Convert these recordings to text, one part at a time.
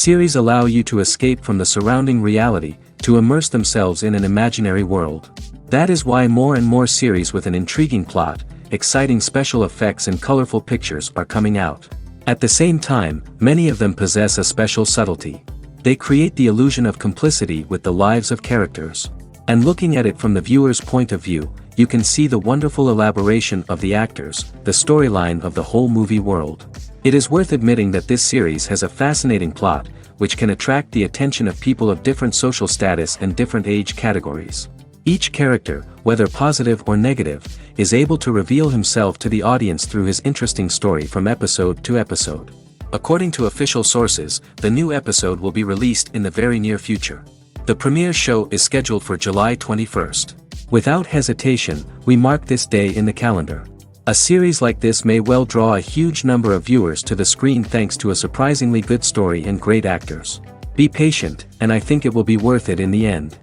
Series allow you to escape from the surrounding reality, to immerse themselves in an imaginary world. That is why more and more series with an intriguing plot, exciting special effects and colorful pictures are coming out. At the same time, many of them possess a special subtlety. They create the illusion of complicity with the lives of characters. And looking at it from the viewer's point of view, you can see the wonderful elaboration of the actors, the storyline of the whole movie world. It is worth admitting that this series has a fascinating plot, which can attract the attention of people of different social status and different age categories. Each character, whether positive or negative, is able to reveal himself to the audience through his interesting story from episode to episode. According to official sources, the new episode will be released in the very near future. The premiere show is scheduled for July 21st. Without hesitation, we mark this day in the calendar. A series like this may well draw a huge number of viewers to the screen thanks to a surprisingly good story and great actors. Be patient, and I think it will be worth it in the end.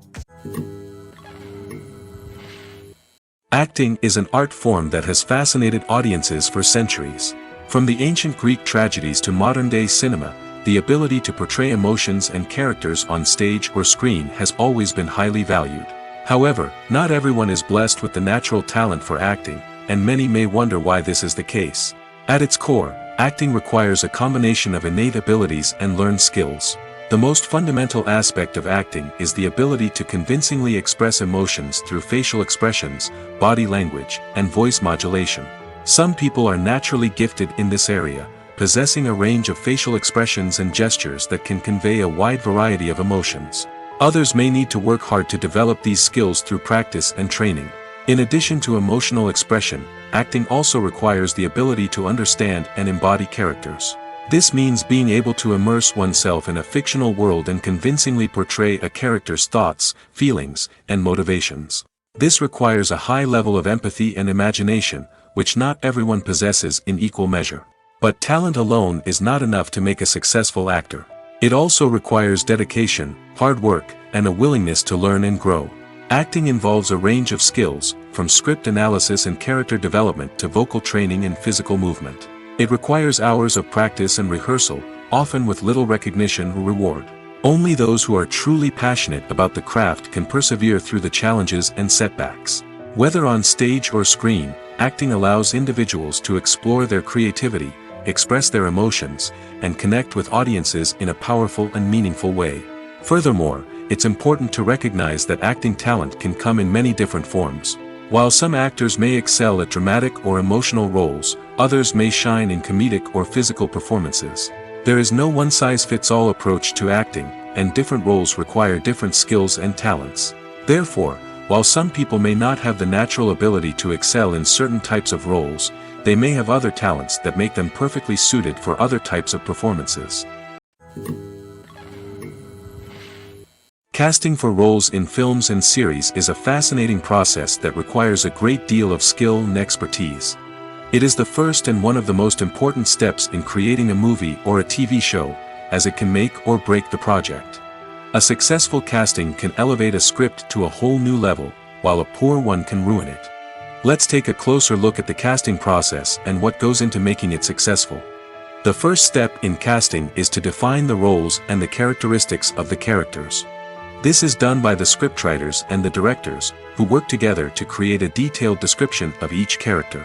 Acting is an art form that has fascinated audiences for centuries. From the ancient Greek tragedies to modern-day cinema, the ability to portray emotions and characters on stage or screen has always been highly valued. However, not everyone is blessed with the natural talent for acting, and many may wonder why this is the case. At its core, acting requires a combination of innate abilities and learned skills. The most fundamental aspect of acting is the ability to convincingly express emotions through facial expressions, body language, and voice modulation. Some people are naturally gifted in this area, possessing a range of facial expressions and gestures that can convey a wide variety of emotions. Others may need to work hard to develop these skills through practice and training. In addition to emotional expression, acting also requires the ability to understand and embody characters. This means being able to immerse oneself in a fictional world and convincingly portray a character's thoughts, feelings, and motivations. This requires a high level of empathy and imagination, which not everyone possesses in equal measure. But talent alone is not enough to make a successful actor. It also requires dedication, hard work, and a willingness to learn and grow. Acting involves a range of skills, from script analysis and character development to vocal training and physical movement. It requires hours of practice and rehearsal, often with little recognition or reward. Only those who are truly passionate about the craft can persevere through the challenges and setbacks. Whether on stage or screen, acting allows individuals to explore their creativity, express their emotions, and connect with audiences in a powerful and meaningful way. Furthermore, it's important to recognize that acting talent can come in many different forms. While some actors may excel at dramatic or emotional roles, others may shine in comedic or physical performances. There is no one-size-fits-all approach to acting, and different roles require different skills and talents. Therefore, while some people may not have the natural ability to excel in certain types of roles, they may have other talents that make them perfectly suited for other types of performances. Casting for roles in films and series is a fascinating process that requires a great deal of skill and expertise. It is the first and one of the most important steps in creating a movie or a TV show, as it can make or break the project. A successful casting can elevate a script to a whole new level, while a poor one can ruin it. Let's take a closer look at the casting process and what goes into making it successful. The first step in casting is to define the roles and the characteristics of the characters. This is done by the scriptwriters and the directors, who work together to create a detailed description of each character.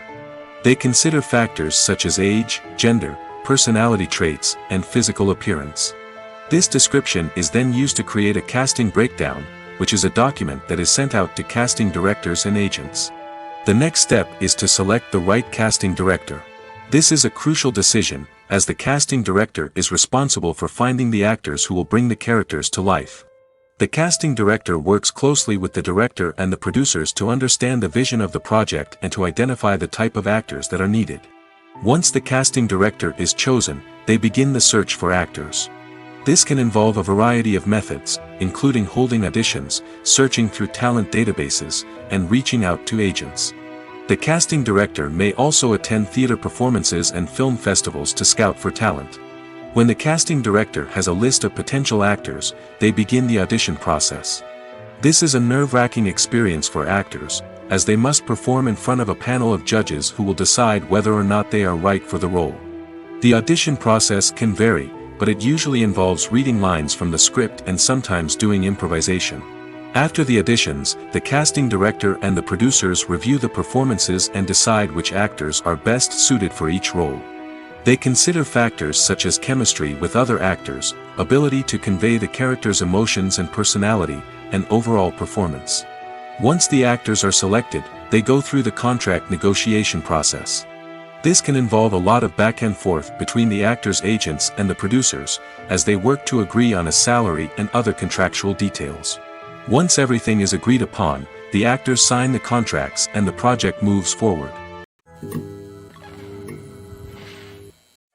They consider factors such as age, gender, personality traits, and physical appearance. This description is then used to create a casting breakdown, which is a document that is sent out to casting directors and agents. The next step is to select the right casting director. This is a crucial decision, as the casting director is responsible for finding the actors who will bring the characters to life. The casting director works closely with the director and the producers to understand the vision of the project and to identify the type of actors that are needed. Once the casting director is chosen, they begin the search for actors. This can involve a variety of methods, including holding auditions, searching through talent databases, and reaching out to agents. The casting director may also attend theater performances and film festivals to scout for talent. When the casting director has a list of potential actors, they begin the audition process. This is a nerve-wracking experience for actors, as they must perform in front of a panel of judges who will decide whether or not they are right for the role. The audition process can vary, but it usually involves reading lines from the script and sometimes doing improvisation. After the auditions, the casting director and the producers review the performances and decide which actors are best suited for each role. They consider factors such as chemistry with other actors, ability to convey the character's emotions and personality, and overall performance. Once the actors are selected, they go through the contract negotiation process. This can involve a lot of back and forth between the actors' agents and the producers, as they work to agree on a salary and other contractual details. Once everything is agreed upon, the actors sign the contracts and the project moves forward.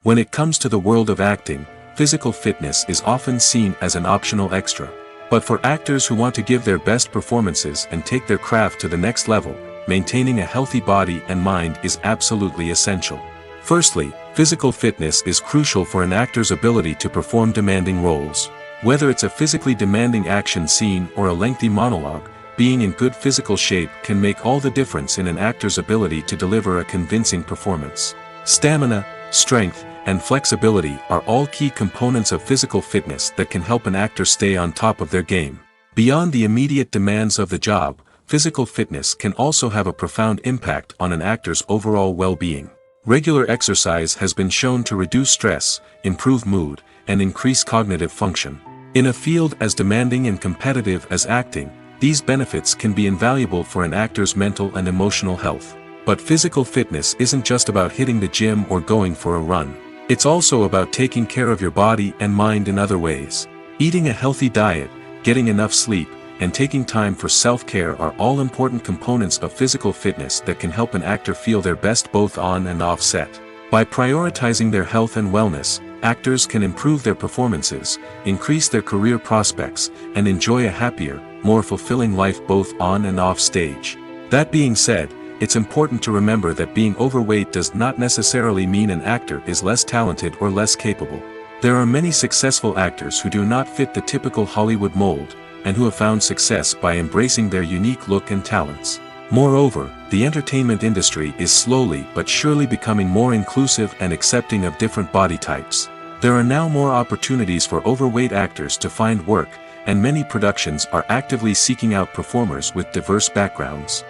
When it comes to the world of acting, physical fitness is often seen as an optional extra. But for actors who want to give their best performances and take their craft to the next level, maintaining a healthy body and mind is absolutely essential. Firstly, physical fitness is crucial for an actor's ability to perform demanding roles. Whether it's a physically demanding action scene or a lengthy monologue, being in good physical shape can make all the difference in an actor's ability to deliver a convincing performance. Stamina, strength, and flexibility are all key components of physical fitness that can help an actor stay on top of their game. Beyond the immediate demands of the job, physical fitness can also have a profound impact on an actor's overall well-being. Regular exercise has been shown to reduce stress, improve mood, and increase cognitive function. In a field as demanding and competitive as acting, these benefits can be invaluable for an actor's mental and emotional health. But physical fitness isn't just about hitting the gym or going for a run. It's also about taking care of your body and mind in other ways. Eating a healthy diet, getting enough sleep, and taking time for self-care are all important components of physical fitness that can help an actor feel their best both on and off set. By prioritizing their health and wellness, actors can improve their performances, increase their career prospects, and enjoy a happier, more fulfilling life both on and off stage. That being said, it's important to remember that being overweight does not necessarily mean an actor is less talented or less capable. There are many successful actors who do not fit the typical Hollywood mold, and who have found success by embracing their unique look and talents. Moreover, the entertainment industry is slowly but surely becoming more inclusive and accepting of different body types. There are now more opportunities for overweight actors to find work, and many productions are actively seeking out performers with diverse backgrounds.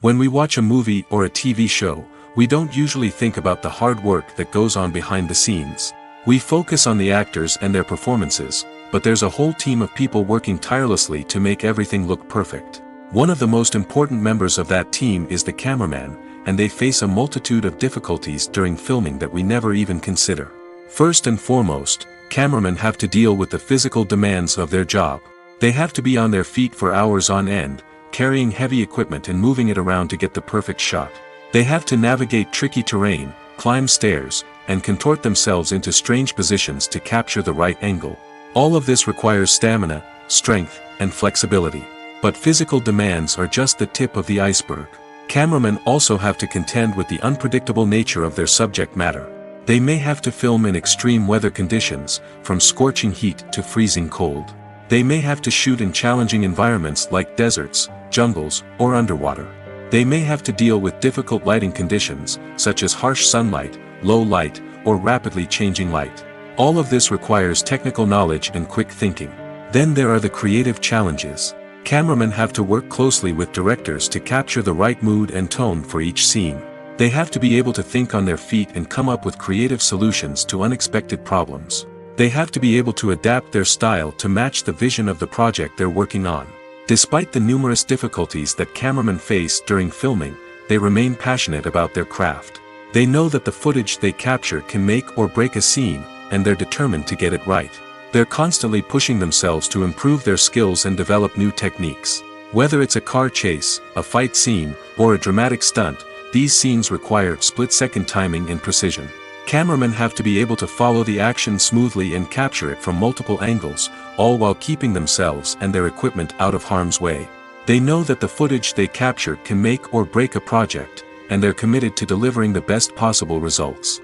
When we watch a movie or a TV show, we don't usually think about the hard work that goes on behind the scenes. We focus on the actors and their performances, but there's a whole team of people working tirelessly to make everything look perfect. One of the most important members of that team is the cameraman, and they face a multitude of difficulties during filming that we never even consider. First and foremost, cameramen have to deal with the physical demands of their job. They have to be on their feet for hours on end, carrying heavy equipment and moving it around to get the perfect shot. They have to navigate tricky terrain, climb stairs, and contort themselves into strange positions to capture the right angle. All of this requires stamina, strength, and flexibility. But physical demands are just the tip of the iceberg. Cameramen also have to contend with the unpredictable nature of their subject matter. They may have to film in extreme weather conditions, from scorching heat to freezing cold. They may have to shoot in challenging environments like deserts, jungles, or underwater. They may have to deal with difficult lighting conditions, such as harsh sunlight, low light, or rapidly changing light. All of this requires technical knowledge and quick thinking. Then there are the creative challenges. Cameramen have to work closely with directors to capture the right mood and tone for each scene. They have to be able to think on their feet and come up with creative solutions to unexpected problems. They have to be able to adapt their style to match the vision of the project they're working on. Despite the numerous difficulties that cameramen face during filming, they remain passionate about their craft. They know that the footage they capture can make or break a scene, and they're determined to get it right. They're constantly pushing themselves to improve their skills and develop new techniques. Whether it's a car chase, a fight scene, or a dramatic stunt, these scenes require split-second timing and precision. Cameramen have to be able to follow the action smoothly and capture it from multiple angles, all while keeping themselves and their equipment out of harm's way. They know that the footage they capture can make or break a project, and they're committed to delivering the best possible results.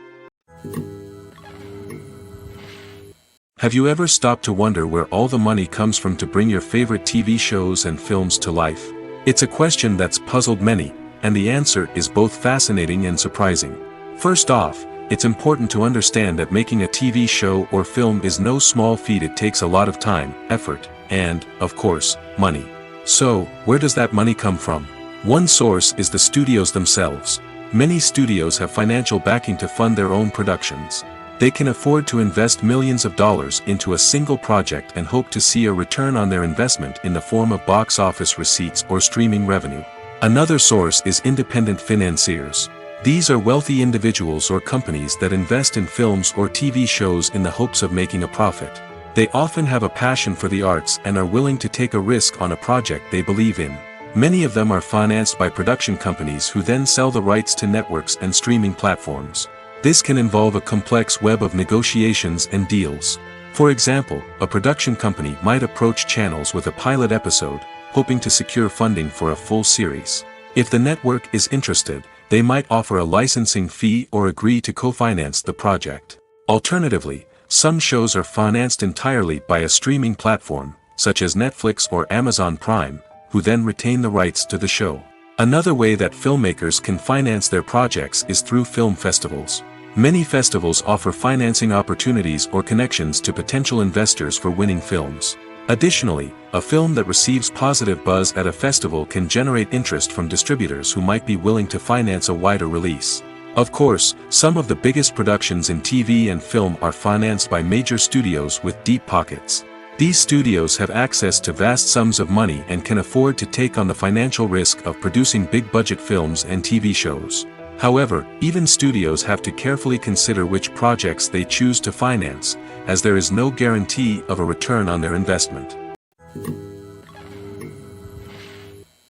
Have you ever stopped to wonder where all the money comes from to bring your favorite TV shows and films to life? It's a question that's puzzled many, and the answer is both fascinating and surprising. First off, it's important to understand that making a TV show or film is no small feat. It takes a lot of time, effort, and, of course, money. So, where does that money come from? One source is the studios themselves. Many studios have financial backing to fund their own productions. They can afford to invest millions of dollars into a single project and hope to see a return on their investment in the form of box office receipts or streaming revenue. Another source is independent financiers. These are wealthy individuals or companies that invest in films or TV shows in the hopes of making a profit. They often have a passion for the arts and are willing to take a risk on a project they believe in. Many of them are financed by production companies who then sell the rights to networks and streaming platforms. This can involve a complex web of negotiations and deals. For example, a production company might approach channels with a pilot episode, hoping to secure funding for a full series. If the network is interested, they might offer a licensing fee or agree to co-finance the project. Alternatively, some shows are financed entirely by a streaming platform, such as Netflix or Amazon Prime, who then retain the rights to the show. Another way that filmmakers can finance their projects is through film festivals. Many festivals offer financing opportunities or connections to potential investors for winning films. Additionally, a film that receives positive buzz at a festival can generate interest from distributors who might be willing to finance a wider release. Of course, some of the biggest productions in TV and film are financed by major studios with deep pockets. These studios have access to vast sums of money and can afford to take on the financial risk of producing big-budget films and TV shows. However, even studios have to carefully consider which projects they choose to finance, as there is no guarantee of a return on their investment.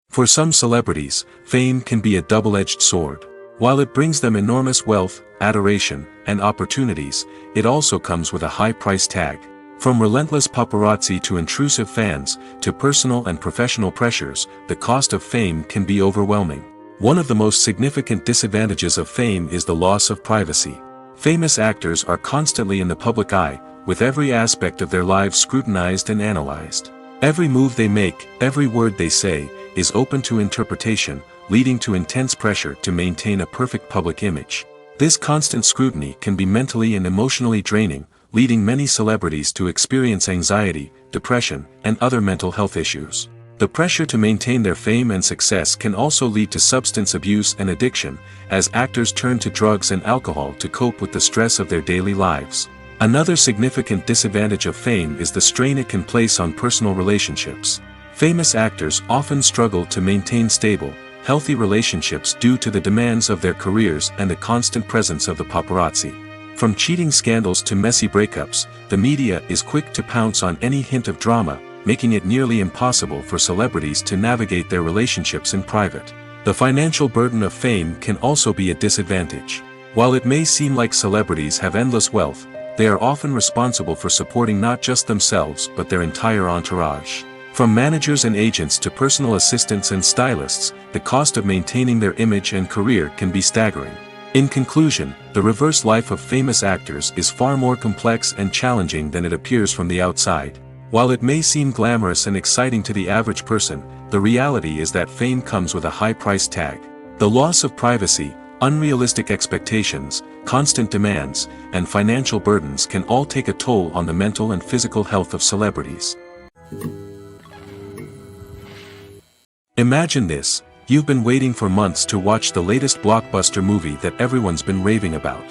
For some celebrities, fame can be a double-edged sword. While it brings them enormous wealth, adoration, and opportunities, it also comes with a high price tag. From relentless paparazzi to intrusive fans, to personal and professional pressures, the cost of fame can be overwhelming. One of the most significant disadvantages of fame is the loss of privacy. Famous actors are constantly in the public eye, with every aspect of their lives scrutinized and analyzed. Every move they make, every word they say, is open to interpretation, leading to intense pressure to maintain a perfect public image. This constant scrutiny can be mentally and emotionally draining, leading many celebrities to experience anxiety, depression, and other mental health issues. The pressure to maintain their fame and success can also lead to substance abuse and addiction, as actors turn to drugs and alcohol to cope with the stress of their daily lives. Another significant disadvantage of fame is the strain it can place on personal relationships. Famous actors often struggle to maintain stable, healthy relationships due to the demands of their careers and the constant presence of the paparazzi. From cheating scandals to messy breakups, the media is quick to pounce on any hint of drama, making it nearly impossible for celebrities to navigate their relationships in private. The financial burden of fame can also be a disadvantage. While it may seem like celebrities have endless wealth, they are often responsible for supporting not just themselves but their entire entourage. From managers and agents to personal assistants and stylists, the cost of maintaining their image and career can be staggering. In conclusion, the reverse life of famous actors is far more complex and challenging than it appears from the outside. While it may seem glamorous and exciting to the average person, the reality is that fame comes with a high price tag. The loss of privacy, unrealistic expectations, constant demands, and financial burdens can all take a toll on the mental and physical health of celebrities. Imagine this: You've been waiting for months to watch the latest blockbuster movie that everyone's been raving about.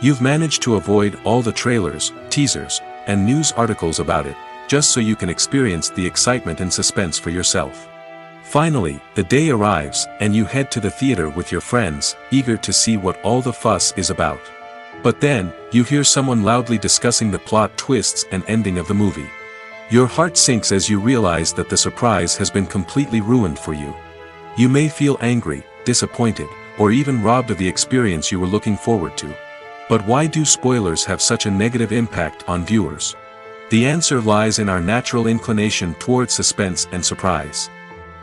You've managed to avoid all the trailers, teasers, and news articles about it, just so you can experience the excitement and suspense for yourself. Finally, the day arrives, and you head to the theater with your friends, eager to see what all the fuss is about. But then, you hear someone loudly discussing the plot twists and ending of the movie. Your heart sinks as you realize that the surprise has been completely ruined for you. You may feel angry, disappointed, or even robbed of the experience you were looking forward to. But why do spoilers have such a negative impact on viewers? The answer lies in our natural inclination toward suspense and surprise.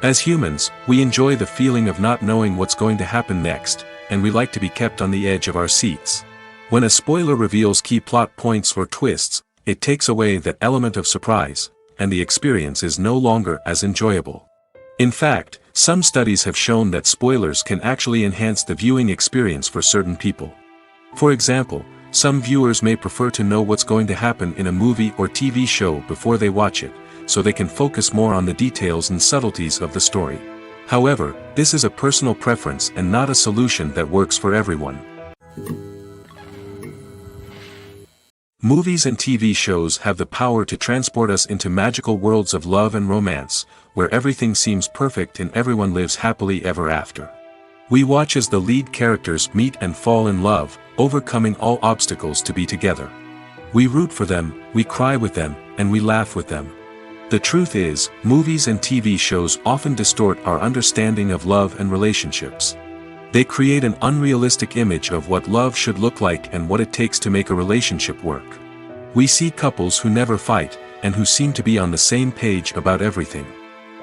As humans, we enjoy the feeling of not knowing what's going to happen next, and we like to be kept on the edge of our seats. When a spoiler reveals key plot points or twists, it takes away that element of surprise, and the experience is no longer as enjoyable. In fact, some studies have shown that spoilers can actually enhance the viewing experience for certain people. For example, some viewers may prefer to know what's going to happen in a movie or TV show before they watch it, so they can focus more on the details and subtleties of the story. However, this is a personal preference and not a solution that works for everyone. Movies and TV shows have the power to transport us into magical worlds of love and romance, where everything seems perfect and everyone lives happily ever after. We watch as the lead characters meet and fall in love, overcoming all obstacles to be together. We root for them, we cry with them, and we laugh with them. The truth is, movies and TV shows often distort our understanding of love and relationships. They create an unrealistic image of what love should look like and what it takes to make a relationship work. We see couples who never fight, and who seem to be on the same page about everything.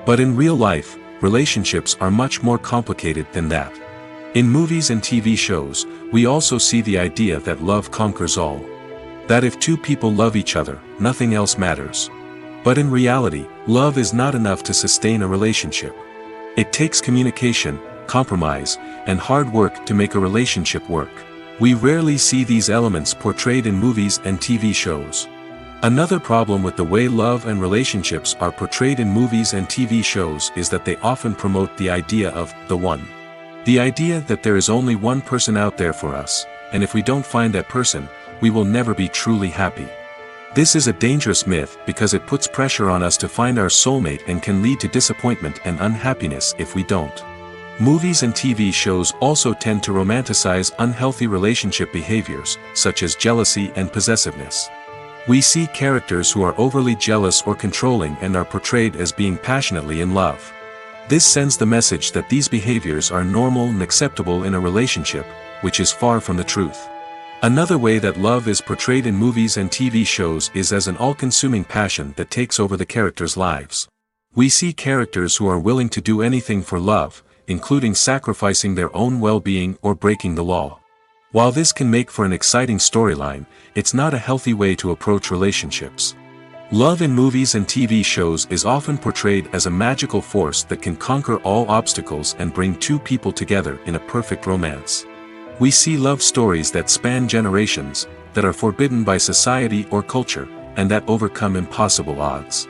But in real life, relationships are much more complicated than that. In movies and TV shows, we also see the idea that love conquers all. That if two people love each other, nothing else matters. But in reality, love is not enough to sustain a relationship. It takes communication, compromise, and hard work to make a relationship work. We rarely see these elements portrayed in movies and TV shows. Another problem with the way love and relationships are portrayed in movies and TV shows is that they often promote the idea of the one. The idea that there is only one person out there for us, and if we don't find that person, we will never be truly happy. This is a dangerous myth because it puts pressure on us to find our soulmate and can lead to disappointment and unhappiness if we don't. Movies and TV shows also tend to romanticize unhealthy relationship behaviors, such as jealousy and possessiveness. We see characters who are overly jealous or controlling and are portrayed as being passionately in love. This sends the message that these behaviors are normal and acceptable in a relationship, which is far from the truth. Another way that love is portrayed in movies and TV shows is as an all-consuming passion that takes over the characters' lives. We see characters who are willing to do anything for love, including sacrificing their own well-being or breaking the law. While this can make for an exciting storyline, it's not a healthy way to approach relationships. Love in movies and TV shows is often portrayed as a magical force that can conquer all obstacles and bring two people together in a perfect romance. We see love stories that span generations, that are forbidden by society or culture, and that overcome impossible odds.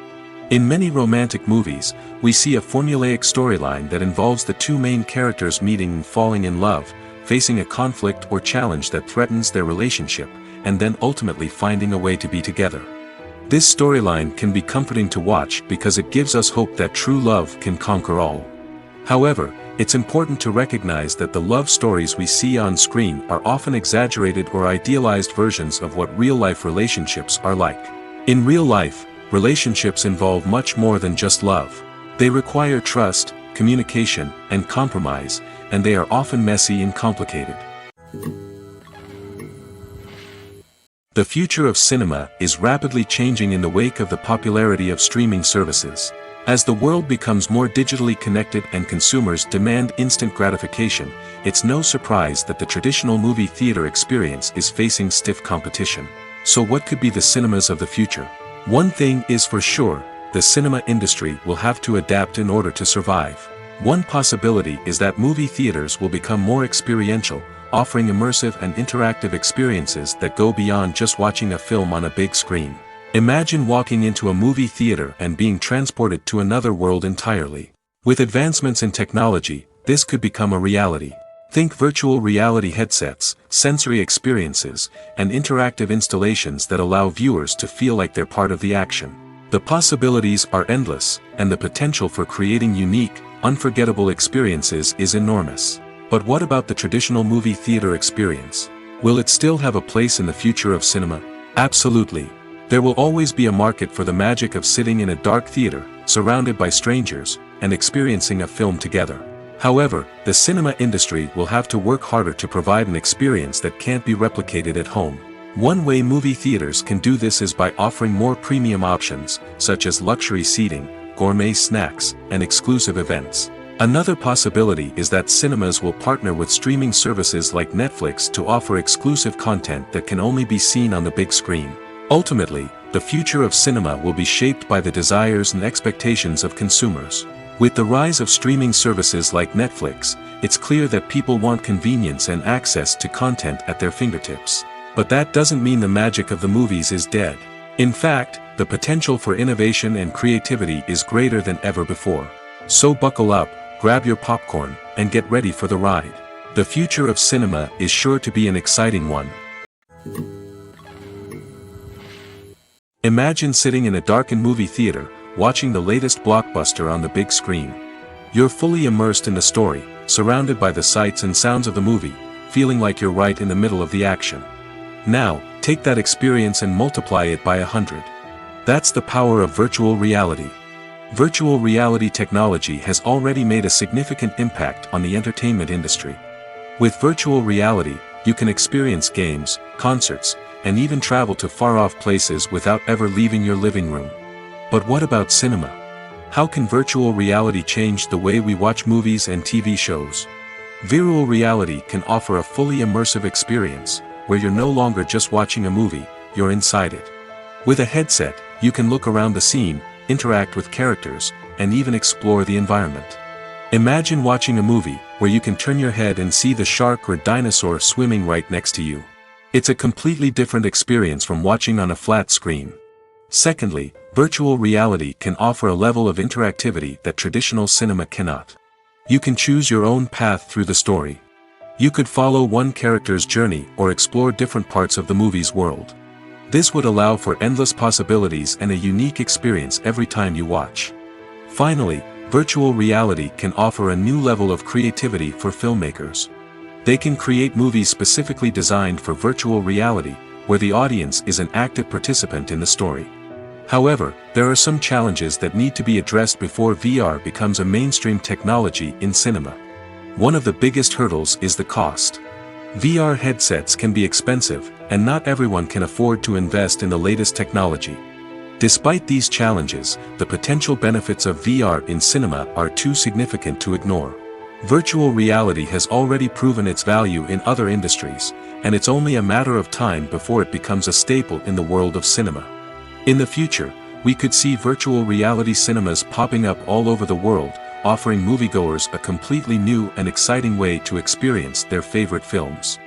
In many romantic movies, we see a formulaic storyline that involves the two main characters meeting and falling in love, facing a conflict or challenge that threatens their relationship, and then ultimately finding a way to be together. This storyline can be comforting to watch because it gives us hope that true love can conquer all. However, it's important to recognize that the love stories we see on screen are often exaggerated or idealized versions of what real-life relationships are like. In real life, relationships involve much more than just love. They require trust, communication, and compromise, and they are often messy and complicated. The future of cinema is rapidly changing in the wake of the popularity of streaming services. As the world becomes more digitally connected and consumers demand instant gratification, it's no surprise that the traditional movie theater experience is facing stiff competition. So what could be the cinemas of the future? One thing is for sure, the cinema industry will have to adapt in order to survive. One possibility is that movie theaters will become more experiential, offering immersive and interactive experiences that go beyond just watching a film on a big screen. Imagine walking into a movie theater and being transported to another world entirely. With advancements in technology, this could become a reality. Think virtual reality headsets, sensory experiences, and interactive installations that allow viewers to feel like they're part of the action. The possibilities are endless, and the potential for creating unique, unforgettable experiences is enormous. But what about the traditional movie theater experience? Will it still have a place in the future of cinema? Absolutely. There will always be a market for the magic of sitting in a dark theater, surrounded by strangers, and experiencing a film together. However, the cinema industry will have to work harder to provide an experience that can't be replicated at home. One way movie theaters can do this is by offering more premium options, such as luxury seating, gourmet snacks, and exclusive events. Another possibility is that cinemas will partner with streaming services like Netflix to offer exclusive content that can only be seen on the big screen. Ultimately, the future of cinema will be shaped by the desires and expectations of consumers. With the rise of streaming services like Netflix, it's clear that people want convenience and access to content at their fingertips. But that doesn't mean the magic of the movies is dead. In fact, the potential for innovation and creativity is greater than ever before. So buckle up, grab your popcorn, and get ready for the ride. The future of cinema is sure to be an exciting one. Imagine sitting in a darkened movie theater, watching the latest blockbuster on the big screen. You're fully immersed in the story, surrounded by the sights and sounds of the movie, feeling like you're right in the middle of the action. Now, take that experience and multiply it by 100. That's the power of virtual reality. Virtual reality technology has already made a significant impact on the entertainment industry. With virtual reality, you can experience games, concerts, and even travel to far-off places without ever leaving your living room. But what about cinema? How can virtual reality change the way we watch movies and TV shows? Virtual reality can offer a fully immersive experience, where you're no longer just watching a movie, you're inside it. With a headset, you can look around the scene, interact with characters, and even explore the environment. Imagine watching a movie, where you can turn your head and see the shark or dinosaur swimming right next to you. It's a completely different experience from watching on a flat screen. Secondly, virtual reality can offer a level of interactivity that traditional cinema cannot. You can choose your own path through the story. You could follow one character's journey or explore different parts of the movie's world. This would allow for endless possibilities and a unique experience every time you watch. Finally, virtual reality can offer a new level of creativity for filmmakers. They can create movies specifically designed for virtual reality, where the audience is an active participant in the story. However, there are some challenges that need to be addressed before VR becomes a mainstream technology in cinema. One of the biggest hurdles is the cost. VR headsets can be expensive, and not everyone can afford to invest in the latest technology. Despite these challenges, the potential benefits of VR in cinema are too significant to ignore. Virtual reality has already proven its value in other industries, and it's only a matter of time before it becomes a staple in the world of cinema. In the future, we could see virtual reality cinemas popping up all over the world, offering moviegoers a completely new and exciting way to experience their favorite films.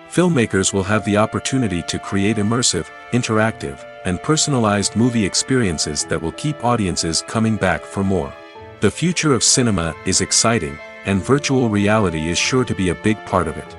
Filmmakers will have the opportunity to create immersive, interactive, and personalized movie experiences that will keep audiences coming back for more. The future of cinema is exciting, and virtual reality is sure to be a big part of it.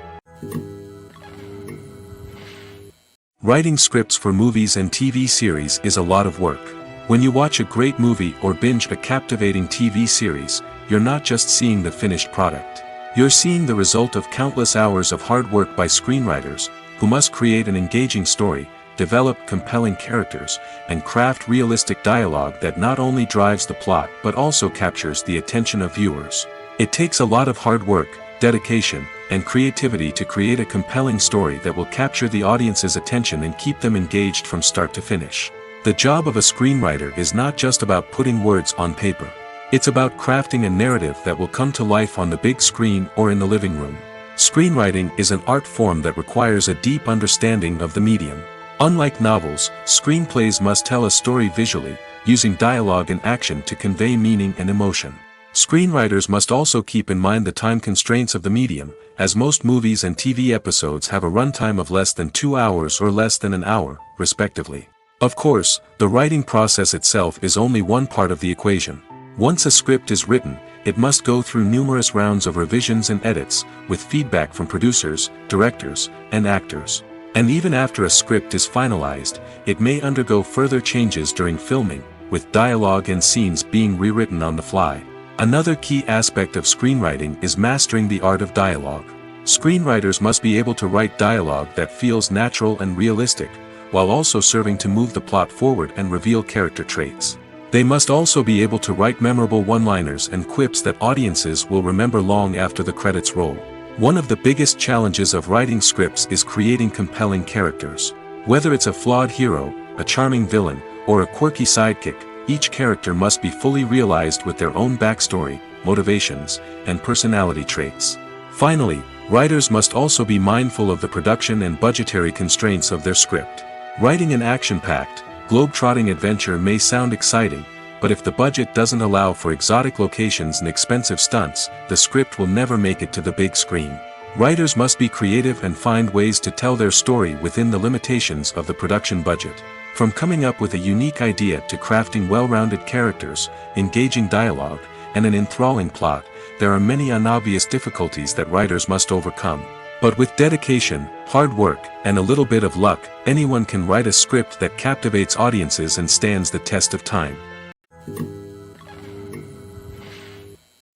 Writing scripts for movies and TV series is a lot of work. When you watch a great movie or binge a captivating TV series, you're not just seeing the finished product. You're seeing the result of countless hours of hard work by screenwriters, who must create an engaging story, develop compelling characters, and craft realistic dialogue that not only drives the plot but also captures the attention of viewers. It takes a lot of hard work, dedication, and creativity to create a compelling story that will capture the audience's attention and keep them engaged from start to finish. The job of a screenwriter is not just about putting words on paper. It's about crafting a narrative that will come to life on the big screen or in the living room. Screenwriting is an art form that requires a deep understanding of the medium. Unlike novels, screenplays must tell a story visually, using dialogue and action to convey meaning and emotion. Screenwriters must also keep in mind the time constraints of the medium, as most movies and TV episodes have a runtime of less than 2 hours or less than an hour, respectively. Of course, the writing process itself is only one part of the equation. Once a script is written, it must go through numerous rounds of revisions and edits, with feedback from producers, directors, and actors. And even after a script is finalized, it may undergo further changes during filming, with dialogue and scenes being rewritten on the fly. Another key aspect of screenwriting is mastering the art of dialogue. Screenwriters must be able to write dialogue that feels natural and realistic, while also serving to move the plot forward and reveal character traits. They must also be able to write memorable one-liners and quips that audiences will remember long after the credits roll. One of the biggest challenges of writing scripts is creating compelling characters. Whether it's a flawed hero, a charming villain, or a quirky sidekick, each character must be fully realized with their own backstory, motivations, and personality traits. Finally, writers must also be mindful of the production and budgetary constraints of their script. Writing an action-packed, globe-trotting adventure may sound exciting, but if the budget doesn't allow for exotic locations and expensive stunts, the script will never make it to the big screen. Writers must be creative and find ways to tell their story within the limitations of the production budget. From coming up with a unique idea to crafting well-rounded characters, engaging dialogue, and an enthralling plot, there are many unobvious difficulties that writers must overcome. But with dedication, hard work, and a little bit of luck, anyone can write a script that captivates audiences and stands the test of time.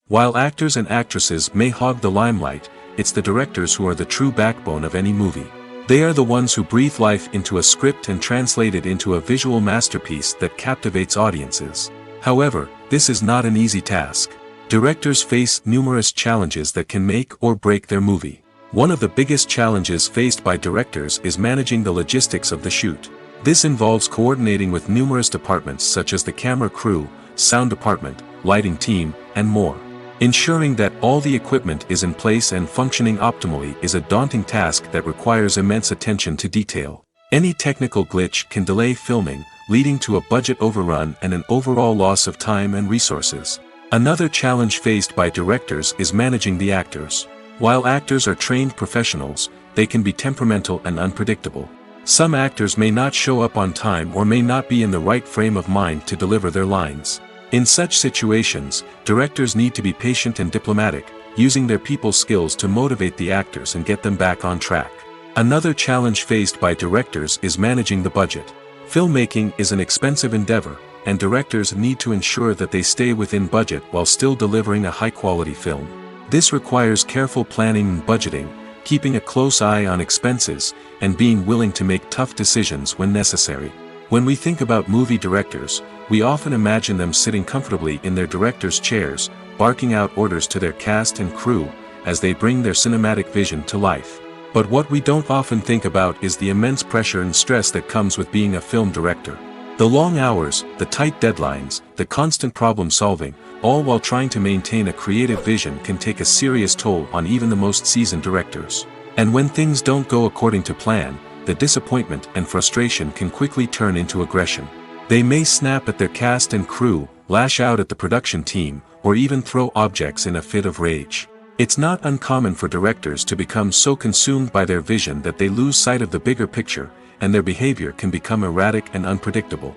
While actors and actresses may hog the limelight, it's the directors who are the true backbone of any movie. They are the ones who breathe life into a script and translate it into a visual masterpiece that captivates audiences. However, this is not an easy task. Directors face numerous challenges that can make or break their movie. One of the biggest challenges faced by directors is managing the logistics of the shoot. This involves coordinating with numerous departments such as the camera crew, sound department, lighting team, and more. Ensuring that all the equipment is in place and functioning optimally is a daunting task that requires immense attention to detail. Any technical glitch can delay filming, leading to a budget overrun and an overall loss of time and resources. Another challenge faced by directors is managing the actors. While actors are trained professionals, they can be temperamental and unpredictable. Some actors may not show up on time or may not be in the right frame of mind to deliver their lines. In such situations, directors need to be patient and diplomatic, using their people skills to motivate the actors and get them back on track. Another challenge faced by directors is managing the budget. Filmmaking is an expensive endeavor, and directors need to ensure that they stay within budget while still delivering a high-quality film. This requires careful planning and budgeting, keeping a close eye on expenses, and being willing to make tough decisions when necessary. When we think about movie directors, we often imagine them sitting comfortably in their director's chairs, barking out orders to their cast and crew, as they bring their cinematic vision to life. But what we don't often think about is the immense pressure and stress that comes with being a film director. The long hours, the tight deadlines, the constant problem solving, all while trying to maintain a creative vision can take a serious toll on even the most seasoned directors. And when things don't go according to plan, the disappointment and frustration can quickly turn into aggression. They may snap at their cast and crew, lash out at the production team, or even throw objects in a fit of rage. It's not uncommon for directors to become so consumed by their vision that they lose sight of the bigger picture, and their behavior can become erratic and unpredictable.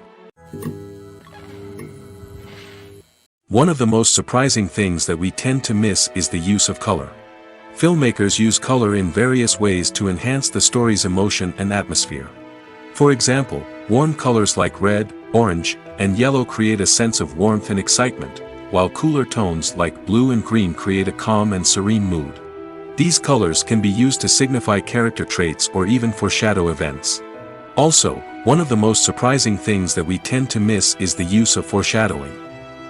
One of the most surprising things that we tend to miss is the use of color. Filmmakers use color in various ways to enhance the story's emotion and atmosphere. For example, warm colors like red, orange, and yellow create a sense of warmth and excitement, while cooler tones like blue and green create a calm and serene mood. These colors can be used to signify character traits or even foreshadow events. Also, one of the most surprising things that we tend to miss is the use of foreshadowing.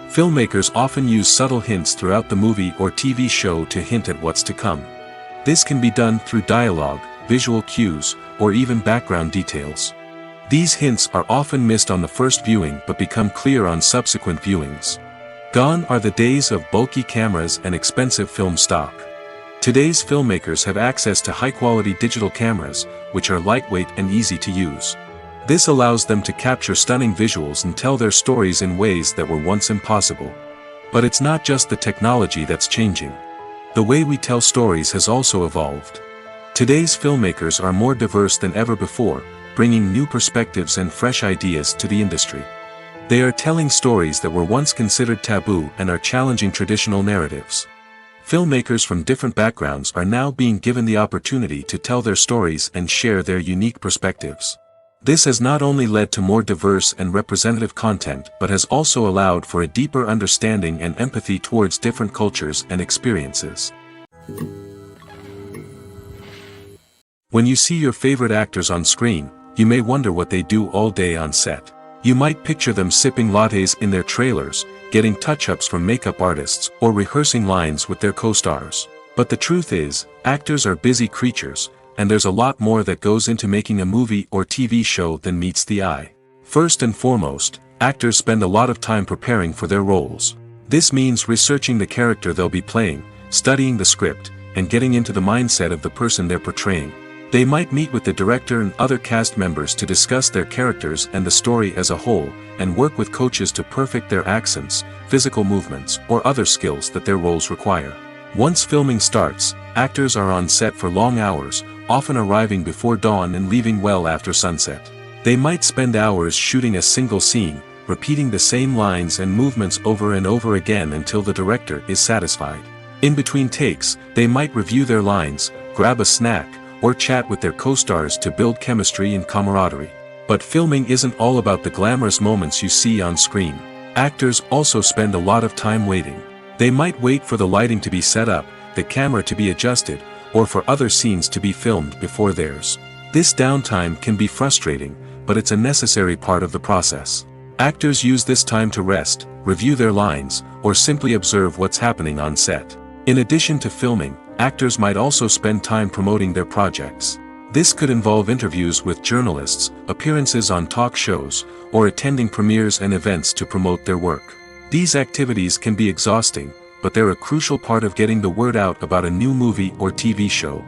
Filmmakers often use subtle hints throughout the movie or TV show to hint at what's to come. This can be done through dialogue, visual cues, or even background details. These hints are often missed on the first viewing but become clear on subsequent viewings. Gone are the days of bulky cameras and expensive film stock. Today's filmmakers have access to high-quality digital cameras, which are lightweight and easy to use. This allows them to capture stunning visuals and tell their stories in ways that were once impossible. But it's not just the technology that's changing. The way we tell stories has also evolved. Today's filmmakers are more diverse than ever before, bringing new perspectives and fresh ideas to the industry. They are telling stories that were once considered taboo and are challenging traditional narratives. Filmmakers from different backgrounds are now being given the opportunity to tell their stories and share their unique perspectives. This has not only led to more diverse and representative content but has also allowed for a deeper understanding and empathy towards different cultures and experiences. When you see your favorite actors on screen, you may wonder what they do all day on set. You might picture them sipping lattes in their trailers, getting touch-ups from makeup artists, or rehearsing lines with their co-stars. But the truth is, actors are busy creatures, and there's a lot more that goes into making a movie or TV show than meets the eye. First and foremost, actors spend a lot of time preparing for their roles. This means researching the character they'll be playing, studying the script, and getting into the mindset of the person they're portraying. They might meet with the director and other cast members to discuss their characters and the story as a whole, and work with coaches to perfect their accents, physical movements, or other skills that their roles require. Once filming starts, actors are on set for long hours, often arriving before dawn and leaving well after sunset. They might spend hours shooting a single scene, repeating the same lines and movements over and over again until the director is satisfied. In between takes, they might review their lines, grab a snack, or chat with their co-stars to build chemistry and camaraderie. But filming isn't all about the glamorous moments you see on screen. Actors also spend a lot of time waiting. They might wait for the lighting to be set up, the camera to be adjusted, or for other scenes to be filmed before theirs. This downtime can be frustrating, but it's a necessary part of the process. Actors use this time to rest, review their lines, or simply observe what's happening on set. In addition to filming, actors might also spend time promoting their projects. This could involve interviews with journalists, appearances on talk shows, or attending premieres and events to promote their work. These activities can be exhausting, but they're a crucial part of getting the word out about a new movie or TV show.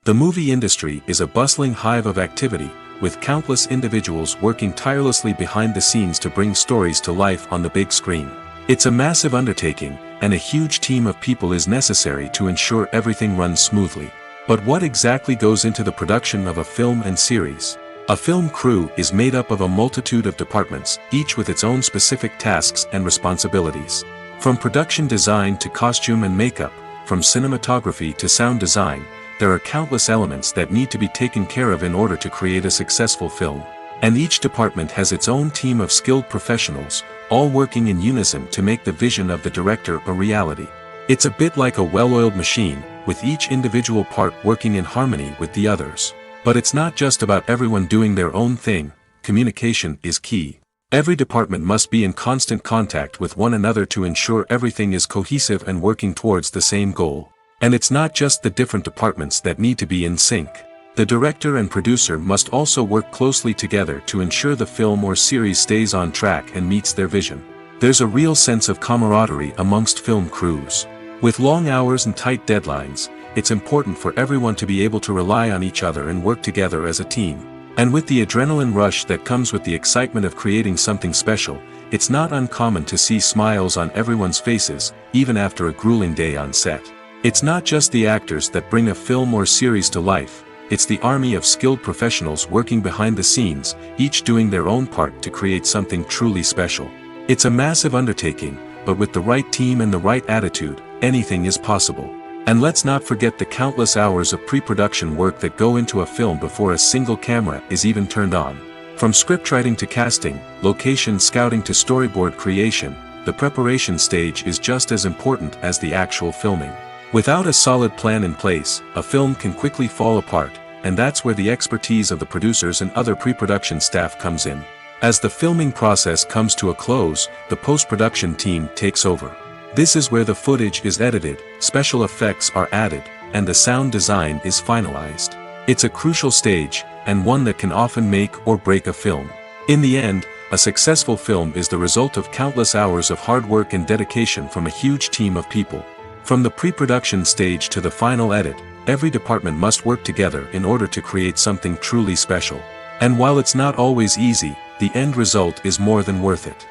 The movie industry is a bustling hive of activity, with countless individuals working tirelessly behind the scenes to bring stories to life on the big screen. It's a massive undertaking, and a huge team of people is necessary to ensure everything runs smoothly. But what exactly goes into the production of a film and series? A film crew is made up of a multitude of departments, each with its own specific tasks and responsibilities. From production design to costume and makeup, from cinematography to sound design, there are countless elements that need to be taken care of in order to create a successful film. And each department has its own team of skilled professionals, all working in unison to make the vision of the director a reality. It's a bit like a well-oiled machine, with each individual part working in harmony with the others. But it's not just about everyone doing their own thing. Communication is key. Every department must be in constant contact with one another to ensure everything is cohesive and working towards the same goal. And it's not just the different departments that need to be in sync. The director and producer must also work closely together to ensure the film or series stays on track and meets their vision. There's a real sense of camaraderie amongst film crews. With long hours and tight deadlines, it's important for everyone to be able to rely on each other and work together as a team. And with the adrenaline rush that comes with the excitement of creating something special, it's not uncommon to see smiles on everyone's faces, even after a grueling day on set. It's not just the actors that bring a film or series to life. It's the army of skilled professionals working behind the scenes, each doing their own part to create something truly special. It's a massive undertaking, but with the right team and the right attitude, anything is possible. And let's not forget the countless hours of pre-production work that go into a film before a single camera is even turned on. From scriptwriting to casting, location scouting to storyboard creation, the preparation stage is just as important as the actual filming. Without a solid plan in place, a film can quickly fall apart, and that's where the expertise of the producers and other pre-production staff comes in. As the filming process comes to a close, the post-production team takes over. This is where the footage is edited, special effects are added, and the sound design is finalized. It's a crucial stage, and one that can often make or break a film. In the end, a successful film is the result of countless hours of hard work and dedication from a huge team of people. From the pre-production stage to the final edit, every department must work together in order to create something truly special. And while it's not always easy, the end result is more than worth it.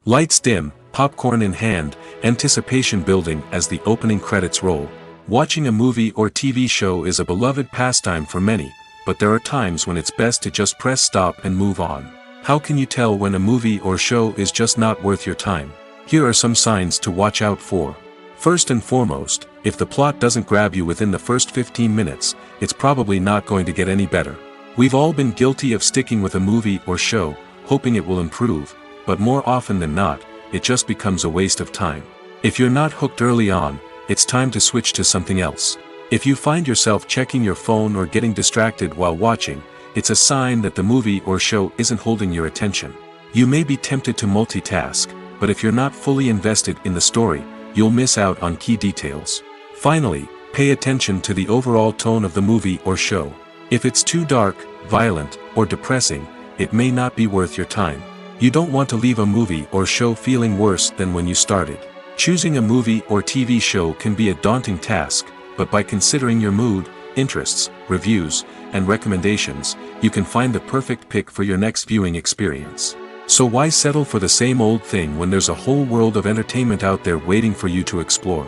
Lights dim, popcorn in hand, anticipation building as the opening credits roll. Watching a movie or TV show is a beloved pastime for many, but there are times when it's best to just press stop and move on. How can you tell when a movie or show is just not worth your time? Here are some signs to watch out for. First and foremost, if the plot doesn't grab you within the first 15 minutes, it's probably not going to get any better. We've all been guilty of sticking with a movie or show, hoping it will improve, but more often than not, it just becomes a waste of time. If you're not hooked early on, it's time to switch to something else. If you find yourself checking your phone or getting distracted while watching, it's a sign that the movie or show isn't holding your attention. You may be tempted to multitask, but if you're not fully invested in the story, you'll miss out on key details. Finally, pay attention to the overall tone of the movie or show. If it's too dark, violent, or depressing, it may not be worth your time. You don't want to leave a movie or show feeling worse than when you started. Choosing a movie or TV show can be a daunting task, but by considering your mood, interests, reviews, and recommendations, you can find the perfect pick for your next viewing experience. So why settle for the same old thing when there's a whole world of entertainment out there waiting for you to explore?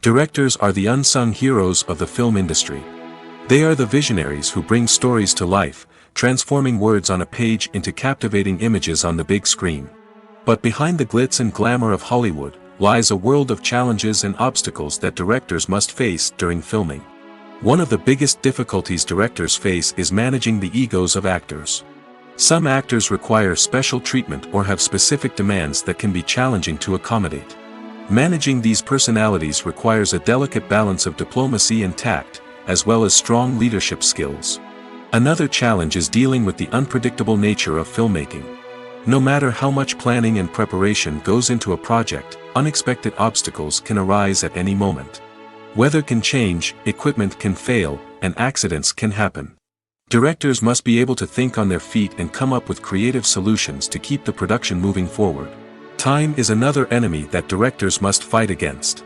Directors are the unsung heroes of the film industry. They are the visionaries who bring stories to life, transforming words on a page into captivating images on the big screen. But behind the glitz and glamour of Hollywood, lies a world of challenges and obstacles that directors must face during filming. One of the biggest difficulties directors face is managing the egos of actors. Some actors require special treatment or have specific demands that can be challenging to accommodate. Managing these personalities requires a delicate balance of diplomacy and tact, as well as strong leadership skills. Another challenge is dealing with the unpredictable nature of filmmaking. No matter how much planning and preparation goes into a project, unexpected obstacles can arise at any moment. Weather can change, equipment can fail, and accidents can happen. Directors must be able to think on their feet and come up with creative solutions to keep the production moving forward. Time is another enemy that directors must fight against.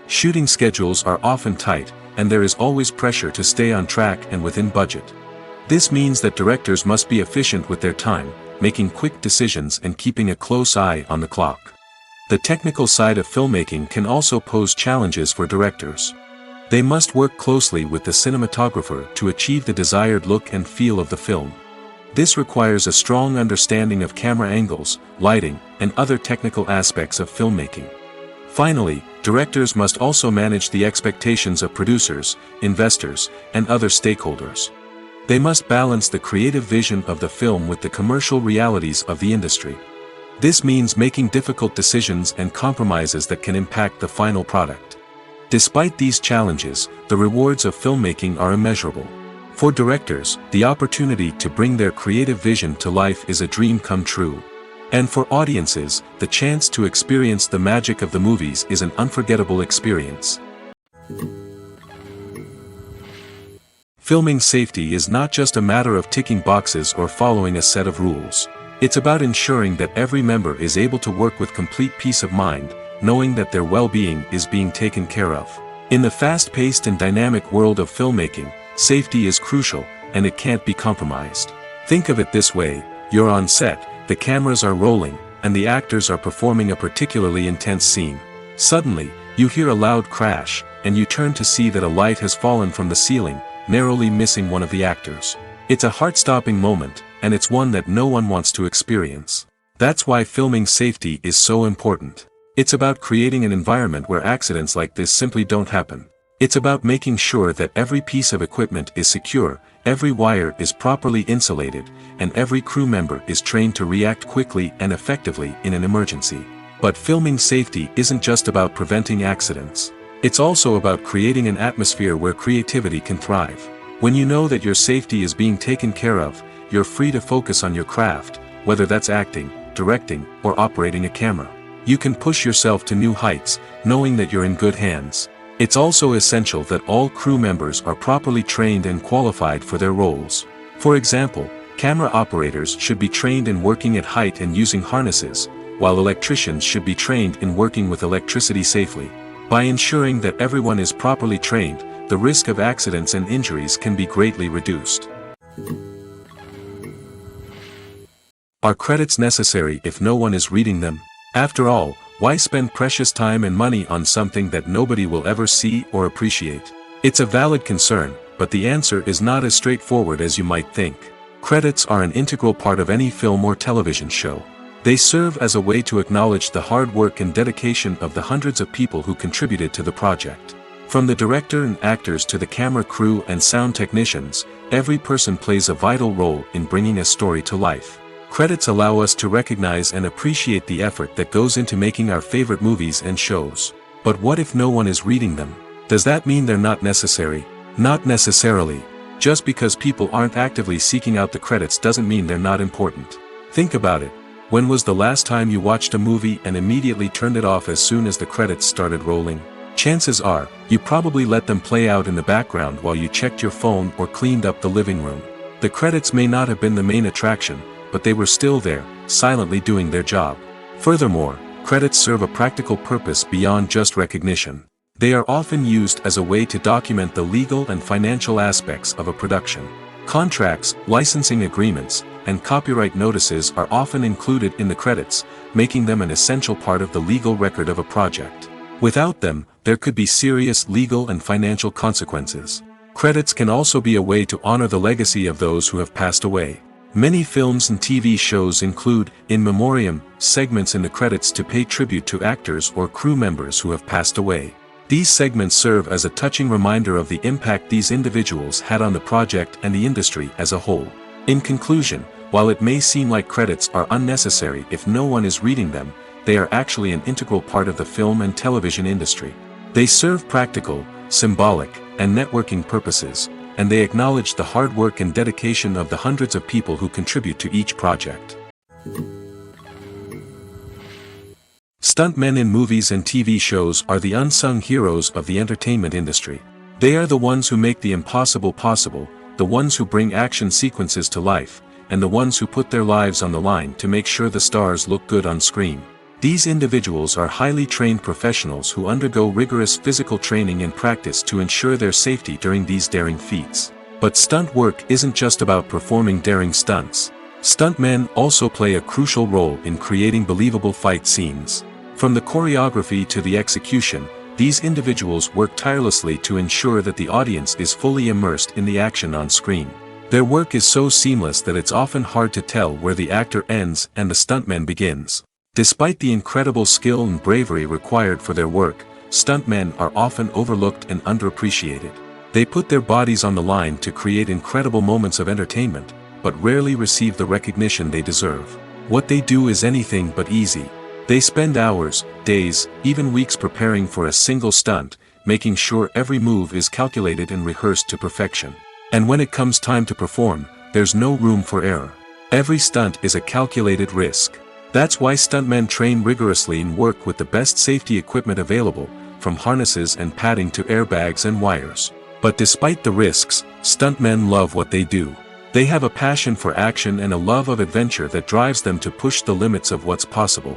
Shooting schedules are often tight, and there is always pressure to stay on track and within budget. This means that directors must be efficient with their time, making quick decisions and keeping a close eye on the clock. The technical side of filmmaking can also pose challenges for directors. They must work closely with the cinematographer to achieve the desired look and feel of the film. This requires a strong understanding of camera angles, lighting, and other technical aspects of filmmaking. Finally, directors must also manage the expectations of producers, investors, and other stakeholders. They must balance the creative vision of the film with the commercial realities of the industry. This means making difficult decisions and compromises that can impact the final product. Despite these challenges, the rewards of filmmaking are immeasurable. For directors, the opportunity to bring their creative vision to life is a dream come true. And for audiences, the chance to experience the magic of the movies is an unforgettable experience. Filming safety is not just a matter of ticking boxes or following a set of rules. It's about ensuring that every member is able to work with complete peace of mind, knowing that their well-being is being taken care of. In the fast-paced and dynamic world of filmmaking, safety is crucial, and it can't be compromised. Think of it this way: you're on set, the cameras are rolling, and the actors are performing a particularly intense scene. Suddenly, you hear a loud crash, and you turn to see that a light has fallen from the ceiling, narrowly missing one of the actors. It's a heart-stopping moment, and it's one that no one wants to experience. That's why filming safety is so important. It's about creating an environment where accidents like this simply don't happen. It's about making sure that every piece of equipment is secure, every wire is properly insulated, and every crew member is trained to react quickly and effectively in an emergency. But filming safety isn't just about preventing accidents. It's also about creating an atmosphere where creativity can thrive. When you know that your safety is being taken care of, you're free to focus on your craft, whether that's acting, directing, or operating a camera. You can push yourself to new heights, knowing that you're in good hands. It's also essential that all crew members are properly trained and qualified for their roles. For example, camera operators should be trained in working at height and using harnesses, while electricians should be trained in working with electricity safely. By ensuring that everyone is properly trained, the risk of accidents and injuries can be greatly reduced. Are credits necessary if no one is reading them? After all, Why spend precious time and money on something that nobody will ever see or appreciate? It's a valid concern, but the answer is not as straightforward as you might think. Credits are an integral part of any film or television show. They serve as a way to acknowledge the hard work and dedication of the hundreds of people who contributed to the project. From the director and actors to the camera crew and sound technicians, every person plays a vital role in bringing a story to life. Credits allow us to recognize and appreciate the effort that goes into making our favorite movies and shows. But what if no one is reading them? Does that mean they're not necessary? Not necessarily. Just because people aren't actively seeking out the credits doesn't mean they're not important. Think about it. When was the last time you watched a movie and immediately turned it off as soon as the credits started rolling? Chances are, you probably let them play out in the background while you checked your phone or cleaned up the living room. The credits may not have been the main attraction, but they were still there, silently doing their job. Furthermore, credits serve a practical purpose beyond just recognition. They are often used as a way to document the legal and financial aspects of a production. Contracts, licensing agreements, and copyright notices are often included in the credits, making them an essential part of the legal record of a project. Without them, there could be serious legal and financial consequences. Credits can also be a way to honor the legacy of those who have passed away. Many films and TV shows include, in memoriam, segments in the credits to pay tribute to actors or crew members who have passed away. These segments serve as a touching reminder of the impact these individuals had on the project and the industry as a whole. In conclusion, while it may seem like credits are unnecessary if no one is reading them, they are actually an integral part of the film and television industry. They serve practical, symbolic, and networking purposes, and they acknowledge the hard work and dedication of the hundreds of people who contribute to each project. Stuntmen in movies and TV shows are the unsung heroes of the entertainment industry. They are the ones who make the impossible possible, the ones who bring action sequences to life, and the ones who put their lives on the line to make sure the stars look good on screen. These individuals are highly trained professionals who undergo rigorous physical training and practice to ensure their safety during these daring feats. But stunt work isn't just about performing daring stunts. Stuntmen also play a crucial role in creating believable fight scenes. From the choreography to the execution, these individuals work tirelessly to ensure that the audience is fully immersed in the action on screen. Their work is so seamless that it's often hard to tell where the actor ends and the stuntman begins. Despite the incredible skill and bravery required for their work, stuntmen are often overlooked and underappreciated. They put their bodies on the line to create incredible moments of entertainment, but rarely receive the recognition they deserve. What they do is anything but easy. They spend hours, days, even weeks preparing for a single stunt, making sure every move is calculated and rehearsed to perfection. And when it comes time to perform, there's no room for error. Every stunt is a calculated risk. That's why stuntmen train rigorously and work with the best safety equipment available, from harnesses and padding to airbags and wires. But despite the risks, stuntmen love what they do. They have a passion for action and a love of adventure that drives them to push the limits of what's possible.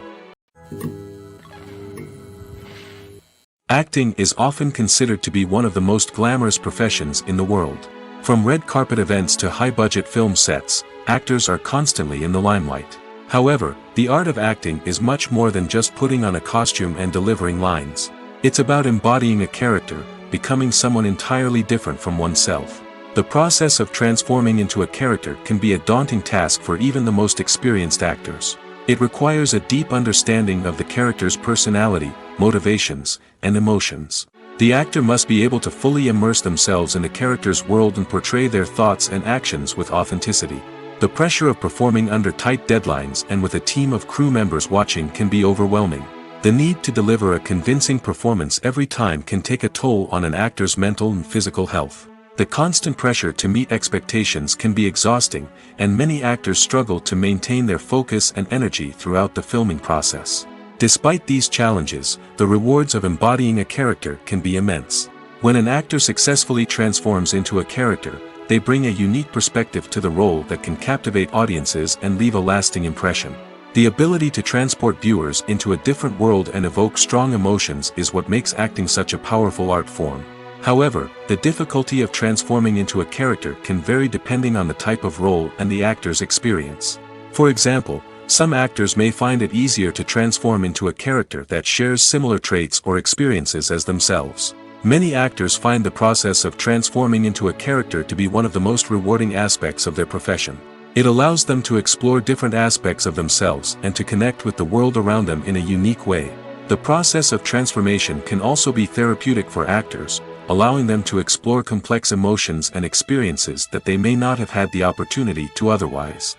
Acting is often considered to be one of the most glamorous professions in the world. From red carpet events to high-budget film sets, actors are constantly in the limelight. However, the art of acting is much more than just putting on a costume and delivering lines. It's about embodying a character, becoming someone entirely different from oneself. The process of transforming into a character can be a daunting task for even the most experienced actors. It requires a deep understanding of the character's personality, motivations, and emotions. The actor must be able to fully immerse themselves in the character's world and portray their thoughts and actions with authenticity. The pressure of performing under tight deadlines and with a team of crew members watching can be overwhelming. The need to deliver a convincing performance every time can take a toll on an actor's mental and physical health. The constant pressure to meet expectations can be exhausting, and many actors struggle to maintain their focus and energy throughout the filming process. Despite these challenges, the rewards of embodying a character can be immense. When an actor successfully transforms into a character, they bring a unique perspective to the role that can captivate audiences and leave a lasting impression. The ability to transport viewers into a different world and evoke strong emotions is what makes acting such a powerful art form. However, the difficulty of transforming into a character can vary depending on the type of role and the actor's experience. For example, Some actors may find it easier to transform into a character that shares similar traits or experiences as themselves. Many actors find the process of transforming into a character to be one of the most rewarding aspects of their profession. It allows them to explore different aspects of themselves and to connect with the world around them in a unique way. The process of transformation can also be therapeutic for actors, allowing them to explore complex emotions and experiences that they may not have had the opportunity to otherwise.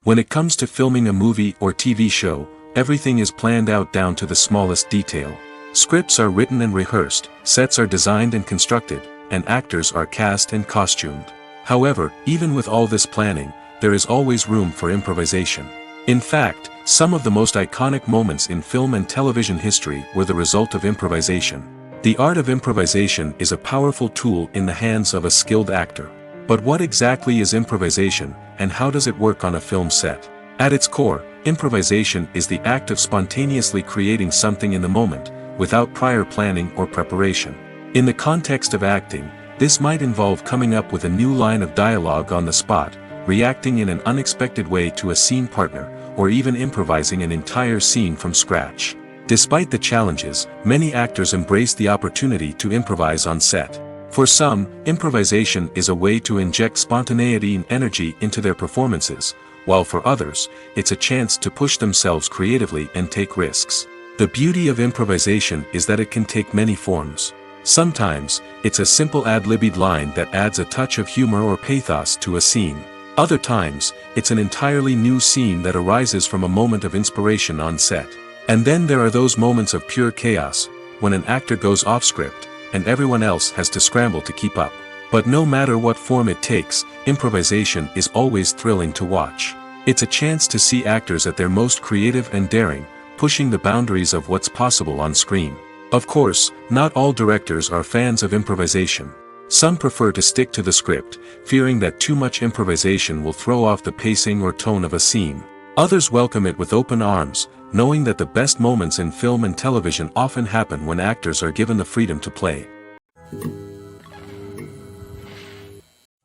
When it comes to filming a movie or TV show, everything is planned out down to the smallest detail. Scripts are written and rehearsed, sets are designed and constructed, and actors are cast and costumed. However, even with all this planning, there is always room for improvisation. In fact, some of the most iconic moments in film and television history were the result of improvisation. The art of improvisation is a powerful tool in the hands of a skilled actor. But what exactly is improvisation, and how does it work on a film set? At its core, improvisation is the act of spontaneously creating something in the moment, without prior planning or preparation. In the context of acting, this might involve coming up with a new line of dialogue on the spot, reacting in an unexpected way to a scene partner, or even improvising an entire scene from scratch. Despite the challenges, many actors embrace the opportunity to improvise on set. For some, improvisation is a way to inject spontaneity and energy into their performances, while for others, it's a chance to push themselves creatively and take risks. The beauty of improvisation is that it can take many forms. Sometimes, it's a simple ad-libbed line that adds a touch of humor or pathos to a scene. Other times, it's an entirely new scene that arises from a moment of inspiration on set. And then there are those moments of pure chaos, when an actor goes off script, and everyone else has to scramble to keep up. But no matter what form it takes, improvisation is always thrilling to watch. It's a chance to see actors at their most creative and daring, pushing the boundaries of what's possible on screen. Of course, not all directors are fans of improvisation. Some prefer to stick to the script, fearing that too much improvisation will throw off the pacing or tone of a scene. Others welcome it with open arms, knowing that the best moments in film and television often happen when actors are given the freedom to play.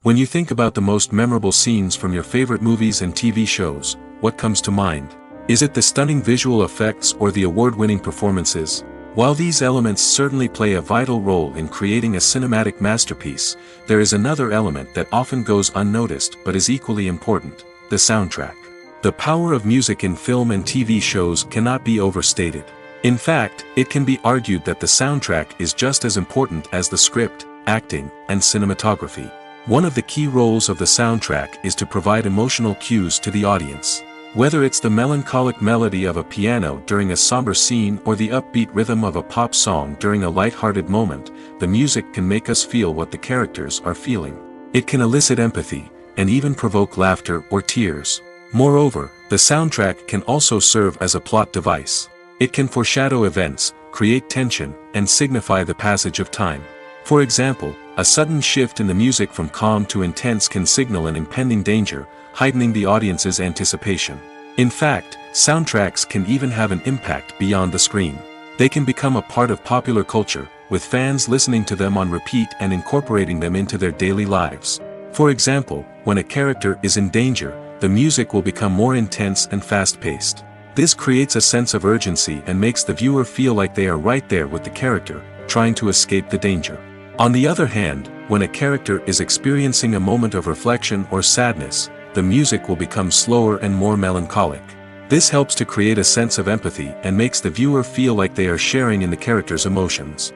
When you think about the most memorable scenes from your favorite movies and TV shows, what comes to mind? Is it the stunning visual effects or the award-winning performances? While these elements certainly play a vital role in creating a cinematic masterpiece, there is another element that often goes unnoticed but is equally important: the soundtrack. The power of music in film and TV shows cannot be overstated. In fact, it can be argued that the soundtrack is just as important as the script, acting, and cinematography. One of the key roles of the soundtrack is to provide emotional cues to the audience. Whether it's the melancholic melody of a piano during a somber scene or the upbeat rhythm of a pop song during a light-hearted moment, the music can make us feel what the characters are feeling. It can elicit empathy, and even provoke laughter or tears. Moreover, the soundtrack can also serve as a plot device. It can foreshadow events, create tension, and signify the passage of time. For example, a sudden shift in the music from calm to intense can signal an impending danger, heightening the audience's anticipation. In fact, soundtracks can even have an impact beyond the screen. They can become a part of popular culture, with fans listening to them on repeat and incorporating them into their daily lives. For example, when a character is in danger, the music will become more intense and fast-paced. This creates a sense of urgency and makes the viewer feel like they are right there with the character, trying to escape the danger. On the other hand, when a character is experiencing a moment of reflection or sadness, the music will become slower and more melancholic. This helps to create a sense of empathy and makes the viewer feel like they are sharing in the character's emotions.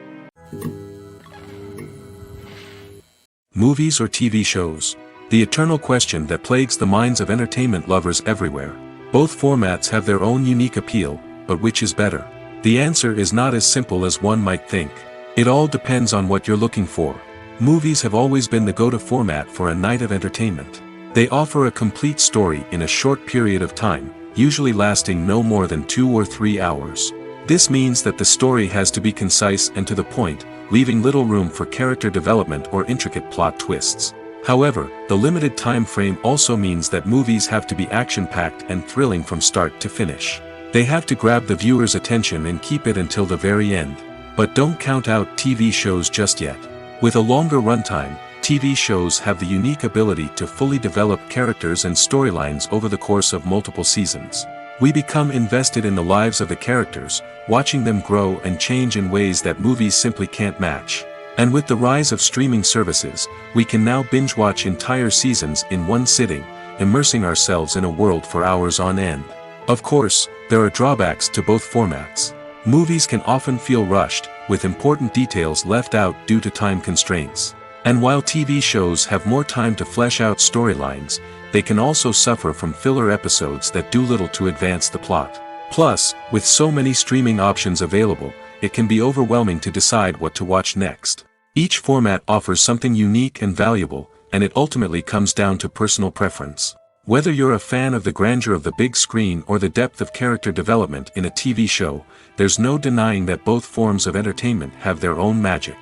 Movies or TV shows? The eternal question that plagues the minds of entertainment lovers everywhere. Both formats have their own unique appeal, but which is better? The answer is not as simple as one might think. It all depends on what you're looking for. Movies have always been the go-to format for a night of entertainment. They offer a complete story in a short period of time, usually lasting no more than 2 or 3 hours. This means that the story has to be concise and to the point, leaving little room for character development or intricate plot twists. However, the limited time frame also means that movies have to be action-packed and thrilling from start to finish. They have to grab the viewer's attention and keep it until the very end. But don't count out TV shows just yet. With a longer runtime, TV shows have the unique ability to fully develop characters and storylines over the course of multiple seasons. We become invested in the lives of the characters, watching them grow and change in ways that movies simply can't match. And with the rise of streaming services, we can now binge-watch entire seasons in one sitting, immersing ourselves in a world for hours on end. Of course, there are drawbacks to both formats. Movies can often feel rushed, with important details left out due to time constraints. And while TV shows have more time to flesh out storylines, they can also suffer from filler episodes that do little to advance the plot. Plus, with so many streaming options available, it can be overwhelming to decide what to watch next. Each format offers something unique and valuable, and it ultimately comes down to personal preference. Whether you're a fan of the grandeur of the big screen or the depth of character development in a TV show, there's no denying that both forms of entertainment have their own magic.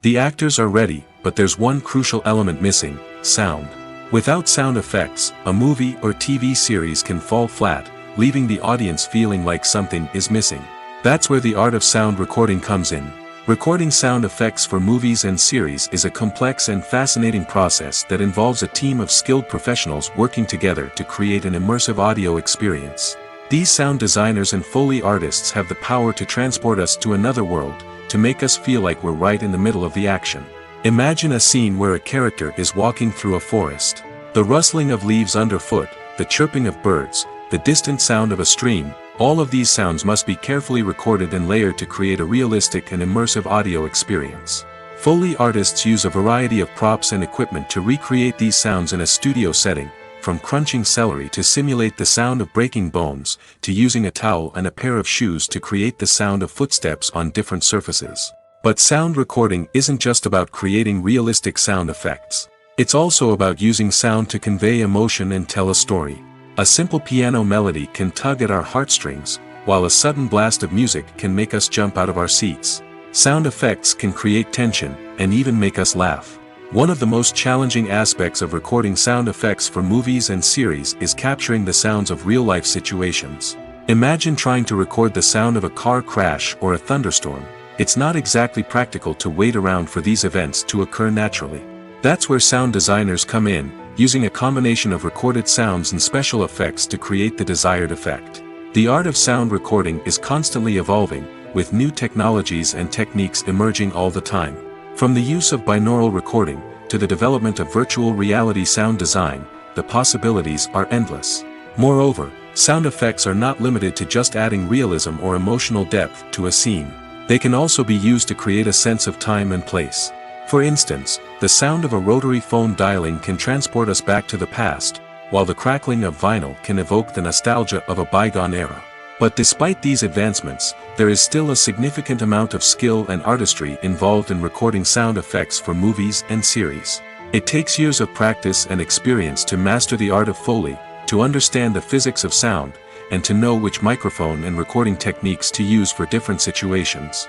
The actors are ready, but there's one crucial element missing: sound. Without sound effects, a movie or TV series can fall flat, leaving the audience feeling like something is missing. That's where the art of sound recording comes in. Recording sound effects for movies and series is a complex and fascinating process that involves a team of skilled professionals working together to create an immersive audio experience. These sound designers and Foley artists have the power to transport us to another world, to make us feel like we're right in the middle of the action. Imagine a scene where a character is walking through a forest. The rustling of leaves underfoot, the chirping of birds, the distant sound of a stream, all of these sounds must be carefully recorded and layered to create a realistic and immersive audio experience. Foley artists use a variety of props and equipment to recreate these sounds in a studio setting, from crunching celery to simulate the sound of breaking bones, to using a towel and a pair of shoes to create the sound of footsteps on different surfaces. But sound recording isn't just about creating realistic sound effects. It's also about using sound to convey emotion and tell a story. A simple piano melody can tug at our heartstrings, while a sudden blast of music can make us jump out of our seats. Sound effects can create tension, and even make us laugh. One of the most challenging aspects of recording sound effects for movies and series is capturing the sounds of real-life situations. Imagine trying to record the sound of a car crash or a thunderstorm. It's not exactly practical to wait around for these events to occur naturally. That's where sound designers come in, using a combination of recorded sounds and special effects to create the desired effect. The art of sound recording is constantly evolving, with new technologies and techniques emerging all the time. From the use of binaural recording, to the development of virtual reality sound design, the possibilities are endless. Moreover, sound effects are not limited to just adding realism or emotional depth to a scene. They can also be used to create a sense of time and place. For instance, the sound of a rotary phone dialing can transport us back to the past, while the crackling of vinyl can evoke the nostalgia of a bygone era. But despite these advancements, there is still a significant amount of skill and artistry involved in recording sound effects for movies and series. It takes years of practice and experience to master the art of Foley, to understand the physics of sound, and to know which microphone and recording techniques to use for different situations.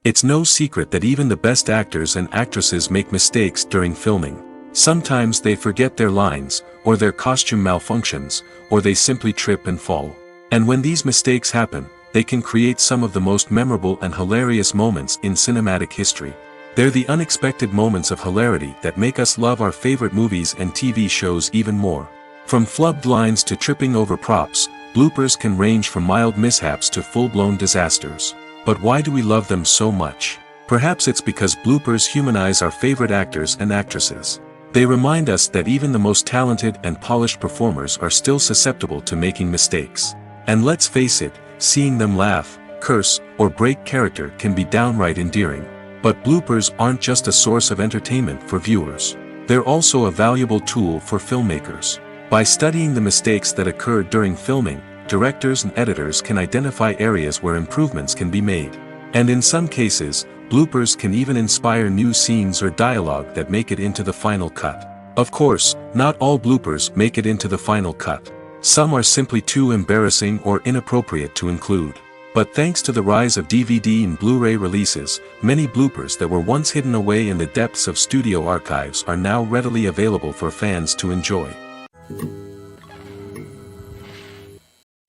It's no secret that even the best actors and actresses make mistakes during filming. Sometimes they forget their lines, or their costume malfunctions, or they simply trip and fall. And when these mistakes happen, they can create some of the most memorable and hilarious moments in cinematic history. They're the unexpected moments of hilarity that make us love our favorite movies and TV shows even more. From flubbed lines to tripping over props, bloopers can range from mild mishaps to full-blown disasters. But why do we love them so much? Perhaps it's because bloopers humanize our favorite actors and actresses. They remind us that even the most talented and polished performers are still susceptible to making mistakes. And let's face it, seeing them laugh, curse, or break character can be downright endearing. But bloopers aren't just a source of entertainment for viewers. They're also a valuable tool for filmmakers. By studying the mistakes that occurred during filming, directors and editors can identify areas where improvements can be made. And in some cases, bloopers can even inspire new scenes or dialogue that make it into the final cut. Of course, not all bloopers make it into the final cut. Some are simply too embarrassing or inappropriate to include. But thanks to the rise of DVD and Blu-ray releases, many bloopers that were once hidden away in the depths of studio archives are now readily available for fans to enjoy.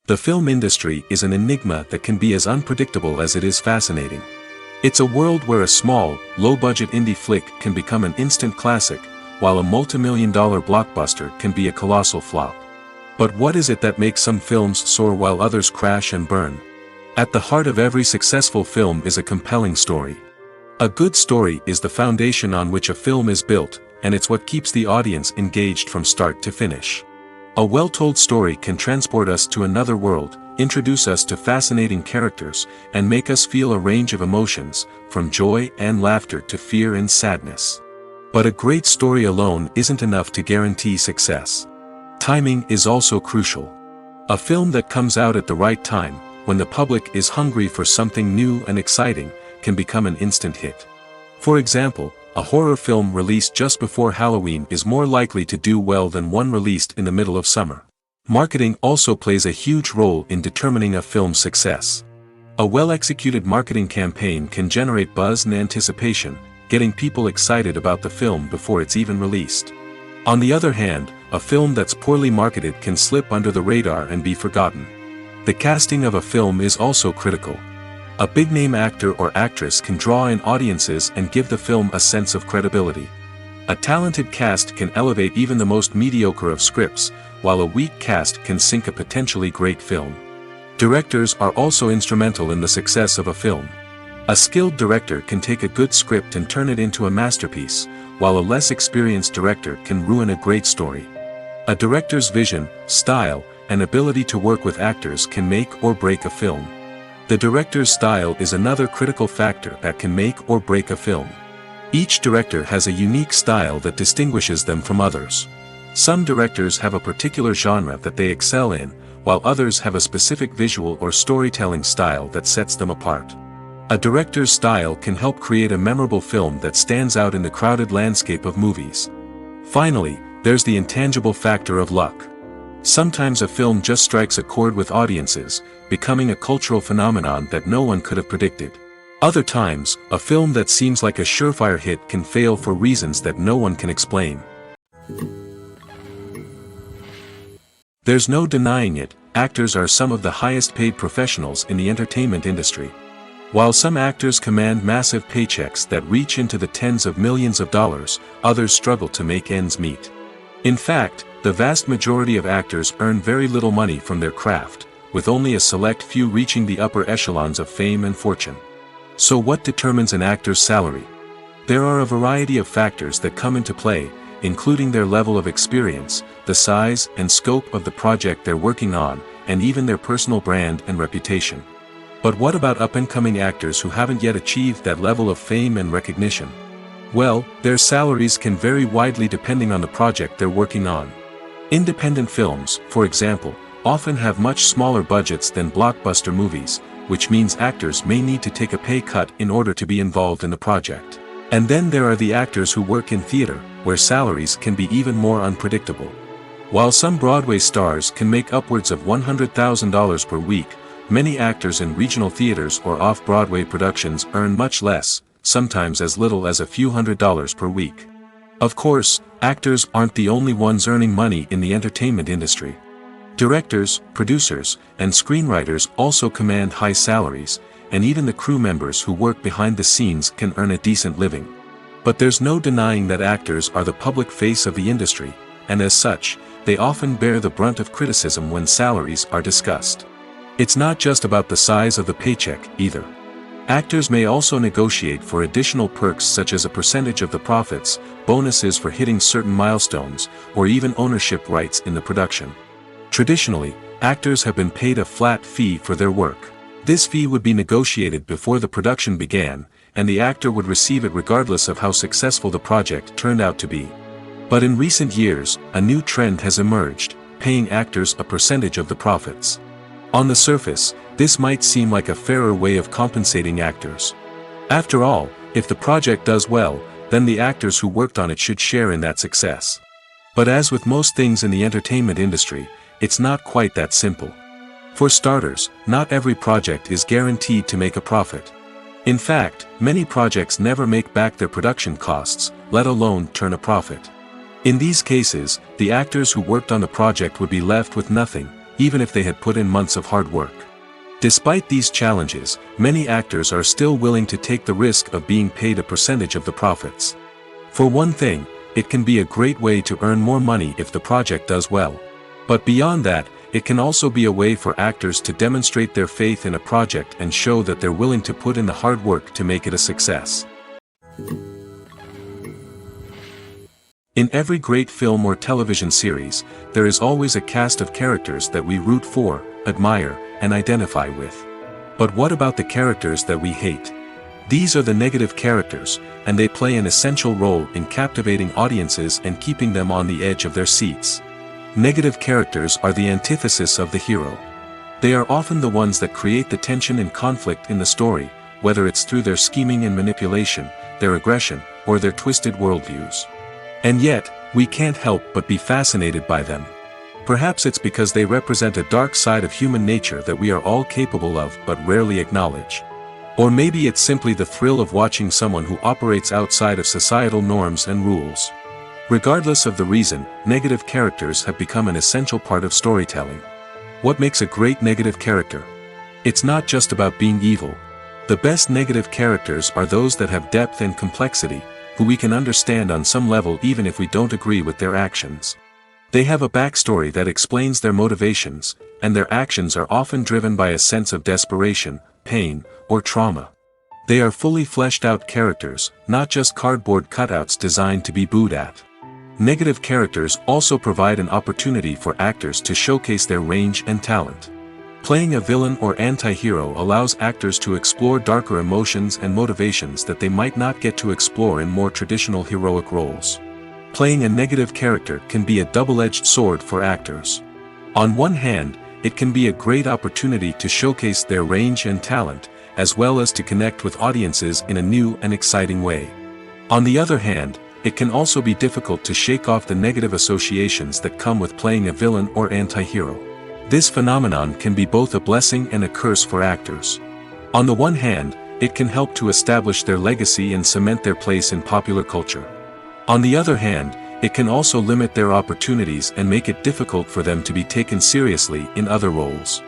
The film industry is an enigma that can be as unpredictable as it is fascinating. It's a world where a small, low-budget indie flick can become an instant classic, while a multi-million-dollar blockbuster can be a colossal flop. But what is it that makes some films soar while others crash and burn? At the heart of every successful film is a compelling story. A good story is the foundation on which a film is built, and it's what keeps the audience engaged from start to finish. A well-told story can transport us to another world, introduce us to fascinating characters, and make us feel a range of emotions, from joy and laughter to fear and sadness. But a great story alone isn't enough to guarantee success. Timing is also crucial. A film that comes out at the right time, when the public is hungry for something new and exciting, can become an instant hit. For example, a horror film released just before Halloween is more likely to do well than one released in the middle of summer. Marketing also plays a huge role in determining a film's success. A well-executed marketing campaign can generate buzz and anticipation, getting people excited about the film before it's even released. On the other hand, a film that's poorly marketed can slip under the radar and be forgotten. The casting of a film is also critical. A big-name actor or actress can draw in audiences and give the film a sense of credibility. A talented cast can elevate even the most mediocre of scripts, while a weak cast can sink a potentially great film. Directors are also instrumental in the success of a film. A skilled director can take a good script and turn it into a masterpiece, while a less experienced director can ruin a great story. A director's vision, style, and ability to work with actors can make or break a film. The director's style is another critical factor that can make or break a film. Each director has a unique style that distinguishes them from others. Some directors have a particular genre that they excel in, while others have a specific visual or storytelling style that sets them apart. A director's style can help create a memorable film that stands out in the crowded landscape of movies. Finally, there's the intangible factor of luck. Sometimes a film just strikes a chord with audiences, becoming a cultural phenomenon that no one could have predicted. Other times, a film that seems like a surefire hit can fail for reasons that no one can explain. There's no denying it, actors are some of the highest-paid professionals in the entertainment industry. While some actors command massive paychecks that reach into the tens of millions of dollars, others struggle to make ends meet. In fact, the vast majority of actors earn very little money from their craft, with only a select few reaching the upper echelons of fame and fortune. So what determines an actor's salary? There are a variety of factors that come into play, including their level of experience, the size and scope of the project they're working on, and even their personal brand and reputation. But what about up-and-coming actors who haven't yet achieved that level of fame and recognition? Well, their salaries can vary widely depending on the project they're working on. Independent films, for example, often have much smaller budgets than blockbuster movies, which means actors may need to take a pay cut in order to be involved in the project. And then there are the actors who work in theater, where salaries can be even more unpredictable. While some Broadway stars can make upwards of $100,000 per week, many actors in regional theaters or off-Broadway productions earn much less, sometimes as little as a few $100s per week. Of course, actors aren't the only ones earning money in the entertainment industry. Directors, producers, and screenwriters also command high salaries, and even the crew members who work behind the scenes can earn a decent living. But there's no denying that actors are the public face of the industry, and as such, they often bear the brunt of criticism when salaries are discussed. It's not just about the size of the paycheck, either. Actors may also negotiate for additional perks such as a percentage of the profits, bonuses for hitting certain milestones, or even ownership rights in the production. Traditionally, actors have been paid a flat fee for their work. This fee would be negotiated before the production began, and the actor would receive it regardless of how successful the project turned out to be. But in recent years, a new trend has emerged, paying actors a percentage of the profits. On the surface, this might seem like a fairer way of compensating actors. After all, if the project does well, then the actors who worked on it should share in that success. But as with most things in the entertainment industry, it's not quite that simple. For starters, not every project is guaranteed to make a profit. In fact, many projects never make back their production costs, let alone turn a profit. In these cases, the actors who worked on the project would be left with nothing, even if they had put in months of hard work. Despite these challenges, many actors are still willing to take the risk of being paid a percentage of the profits. For one thing, it can be a great way to earn more money if the project does well. But beyond that, it can also be a way for actors to demonstrate their faith in a project and show that they're willing to put in the hard work to make it a success. In every great film or television series, there is always a cast of characters that we root for, admire, and identify with. But what about the characters that we hate? These are the negative characters, and they play an essential role in captivating audiences and keeping them on the edge of their seats. Negative characters are the antithesis of the hero. They are often the ones that create the tension and conflict in the story, whether it's through their scheming and manipulation, their aggression, or their twisted worldviews. And yet, we can't help but be fascinated by them. Perhaps it's because they represent a dark side of human nature that we are all capable of but rarely acknowledge. Or maybe it's simply the thrill of watching someone who operates outside of societal norms and rules. Regardless of the reason, negative characters have become an essential part of storytelling. What makes a great negative character? It's not just about being evil. The best negative characters are those that have depth and complexity, who we can understand on some level even if we don't agree with their actions. They have a backstory that explains their motivations, and their actions are often driven by a sense of desperation, pain, or trauma. They are fully fleshed out characters, not just cardboard cutouts designed to be booed at. Negative characters also provide an opportunity for actors to showcase their range and talent. Playing a villain or anti-hero allows actors to explore darker emotions and motivations that they might not get to explore in more traditional heroic roles. Playing a negative character can be a double-edged sword for actors. On one hand, it can be a great opportunity to showcase their range and talent, as well as to connect with audiences in a new and exciting way. On the other hand, it can also be difficult to shake off the negative associations that come with playing a villain or anti-hero. This phenomenon can be both a blessing and a curse for actors. On the one hand, it can help to establish their legacy and cement their place in popular culture. On the other hand, it can also limit their opportunities and make it difficult for them to be taken seriously in other roles.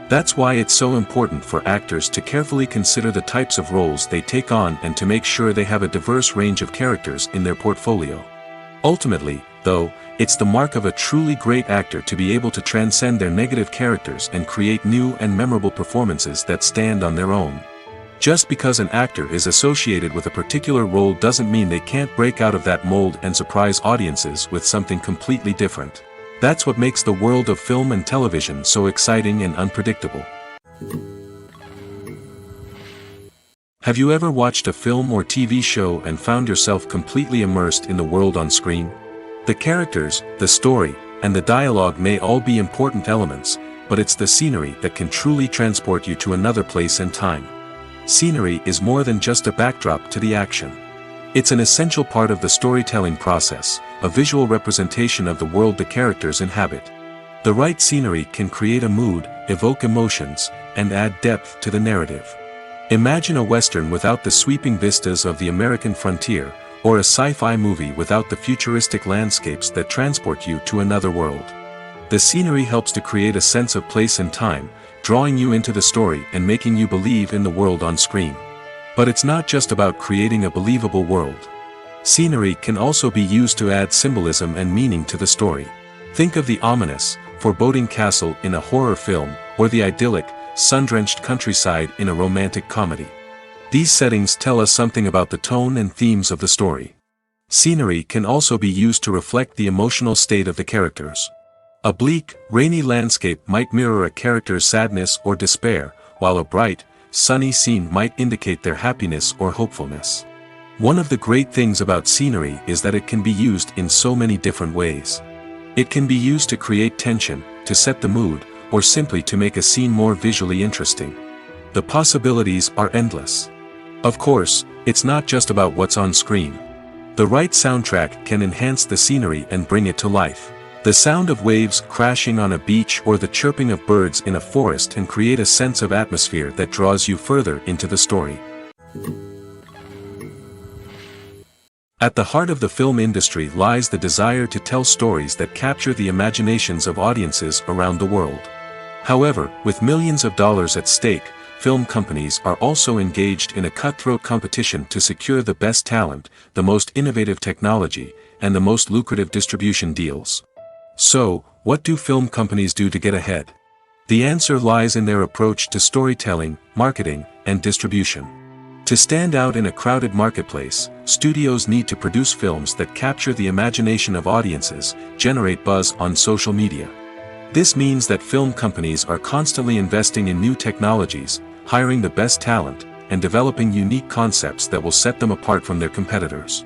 That's why it's so important for actors to carefully consider the types of roles they take on and to make sure they have a diverse range of characters in their portfolio. Ultimately, though, it's the mark of a truly great actor to be able to transcend their negative characters and create new and memorable performances that stand on their own. Just because an actor is associated with a particular role doesn't mean they can't break out of that mold and surprise audiences with something completely different. That's what makes the world of film and television so exciting and unpredictable. Have you ever watched a film or TV show and found yourself completely immersed in the world on screen? The characters, the story, and the dialogue may all be important elements, but it's the scenery that can truly transport you to another place and time. Scenery is more than just a backdrop to the action. It's an essential part of the storytelling process, a visual representation of the world the characters inhabit. The right scenery can create a mood, evoke emotions, and add depth to the narrative. Imagine a Western without the sweeping vistas of the American frontier, or a sci-fi movie without the futuristic landscapes that transport you to another world. The scenery helps to create a sense of place and time, drawing you into the story and making you believe in the world on screen. But it's not just about creating a believable world. Scenery can also be used to add symbolism and meaning to the story. Think of the ominous, foreboding castle in a horror film, or the idyllic, sun-drenched countryside in a romantic comedy. These settings tell us something about the tone and themes of the story. Scenery can also be used to reflect the emotional state of the characters. A bleak, rainy landscape might mirror a character's sadness or despair, while a bright, sunny scene might indicate their happiness or hopefulness. One of the great things about scenery is that it can be used in so many different ways. It can be used to create tension, to set the mood, or simply to make a scene more visually interesting. The possibilities are endless. Of course, it's not just about what's on screen. The right soundtrack can enhance the scenery and bring it to life. The sound of waves crashing on a beach or the chirping of birds in a forest can create a sense of atmosphere that draws you further into the story. At the heart of the film industry lies the desire to tell stories that capture the imaginations of audiences around the world. However, with millions of dollars at stake, film companies are also engaged in a cutthroat competition to secure the best talent, the most innovative technology, and the most lucrative distribution deals. So, what do film companies do to get ahead? The answer lies in their approach to storytelling, marketing, and distribution. To stand out in a crowded marketplace, studios need to produce films that capture the imagination of audiences, generate buzz on social media. This means that film companies are constantly investing in new technologies, hiring the best talent, and developing unique concepts that will set them apart from their competitors.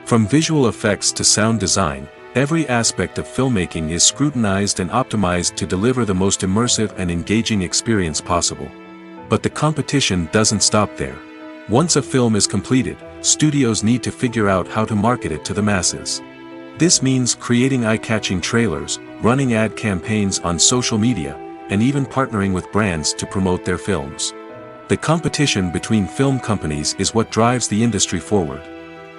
From visual effects to sound design, every aspect of filmmaking is scrutinized and optimized to deliver the most immersive and engaging experience possible. But the competition doesn't stop there. Once a film is completed, studios need to figure out how to market it to the masses. This means creating eye-catching trailers, running ad campaigns on social media, and even partnering with brands to promote their films. The competition between film companies is what drives the industry forward.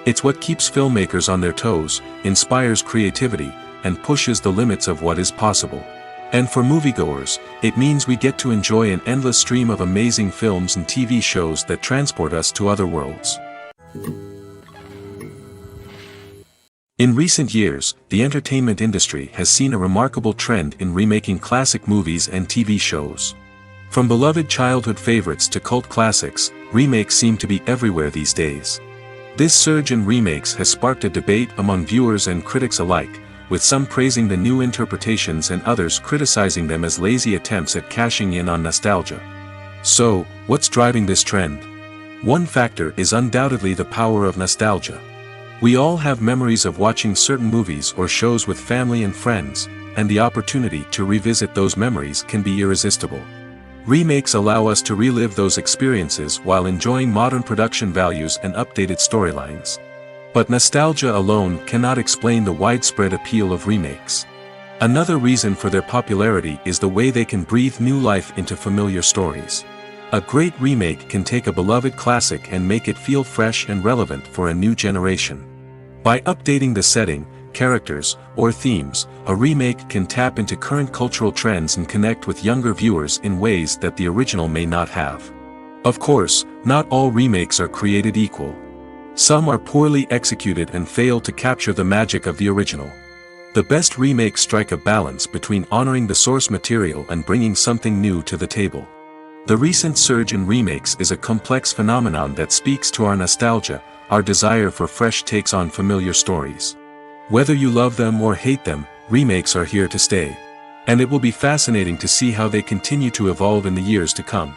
It's what keeps filmmakers on their toes, inspires creativity, and pushes the limits of what is possible. And for moviegoers, it means we get to enjoy an endless stream of amazing films and TV shows that transport us to other worlds. In recent years, the entertainment industry has seen a remarkable trend in remaking classic movies and TV shows. From beloved childhood favorites to cult classics, remakes seem to be everywhere these days. This surge in remakes has sparked a debate among viewers and critics alike, with some praising the new interpretations and others criticizing them as lazy attempts at cashing in on nostalgia. So, what's driving this trend? One factor is undoubtedly the power of nostalgia. We all have memories of watching certain movies or shows with family and friends, and the opportunity to revisit those memories can be irresistible. Remakes allow us to relive those experiences while enjoying modern production values and updated storylines. But nostalgia alone cannot explain the widespread appeal of remakes. Another reason for their popularity is the way they can breathe new life into familiar stories. A great remake can take a beloved classic and make it feel fresh and relevant for a new generation. By updating the setting, characters, or themes, a remake can tap into current cultural trends and connect with younger viewers in ways that the original may not have. Of course, not all remakes are created equal. Some are poorly executed and fail to capture the magic of the original. The best remakes strike a balance between honoring the source material and bringing something new to the table. The recent surge in remakes is a complex phenomenon that speaks to our nostalgia, our desire for fresh takes on familiar stories. Whether you love them or hate them, remakes are here to stay. And it will be fascinating to see how they continue to evolve in the years to come.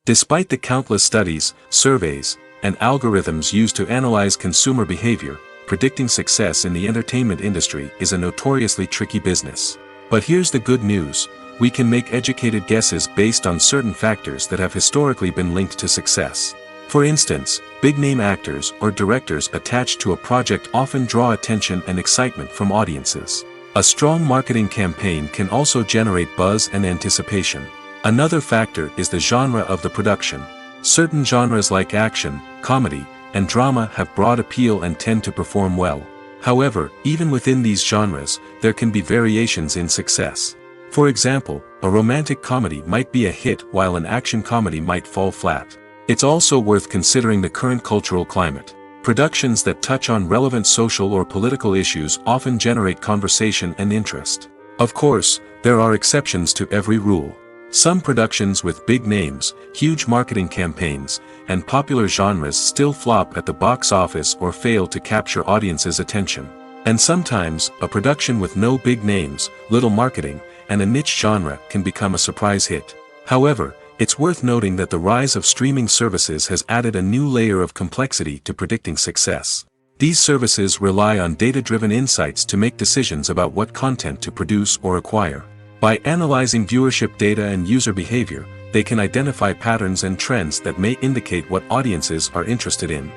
Despite the countless studies, surveys, and algorithms used to analyze consumer behavior, predicting success in the entertainment industry is a notoriously tricky business. But here's the good news: we can make educated guesses based on certain factors that have historically been linked to success. For instance, big-name actors or directors attached to a project often draw attention and excitement from audiences. A strong marketing campaign can also generate buzz and anticipation. Another factor is the genre of the production. Certain genres like action, comedy, and drama have broad appeal and tend to perform well. However, even within these genres, there can be variations in success. For example, a romantic comedy might be a hit while an action comedy might fall flat. It's also worth considering the current cultural climate. Productions that touch on relevant social or political issues often generate conversation and interest. Of course, there are exceptions to every rule. Some productions with big names, huge marketing campaigns, and popular genres still flop at the box office or fail to capture audiences' attention. And sometimes, a production with no big names, little marketing, and a niche genre can become a surprise hit. However, it's worth noting that the rise of streaming services has added a new layer of complexity to predicting success. These services rely on data-driven insights to make decisions about what content to produce or acquire. By analyzing viewership data and user behavior, they can identify patterns and trends that may indicate what audiences are interested in.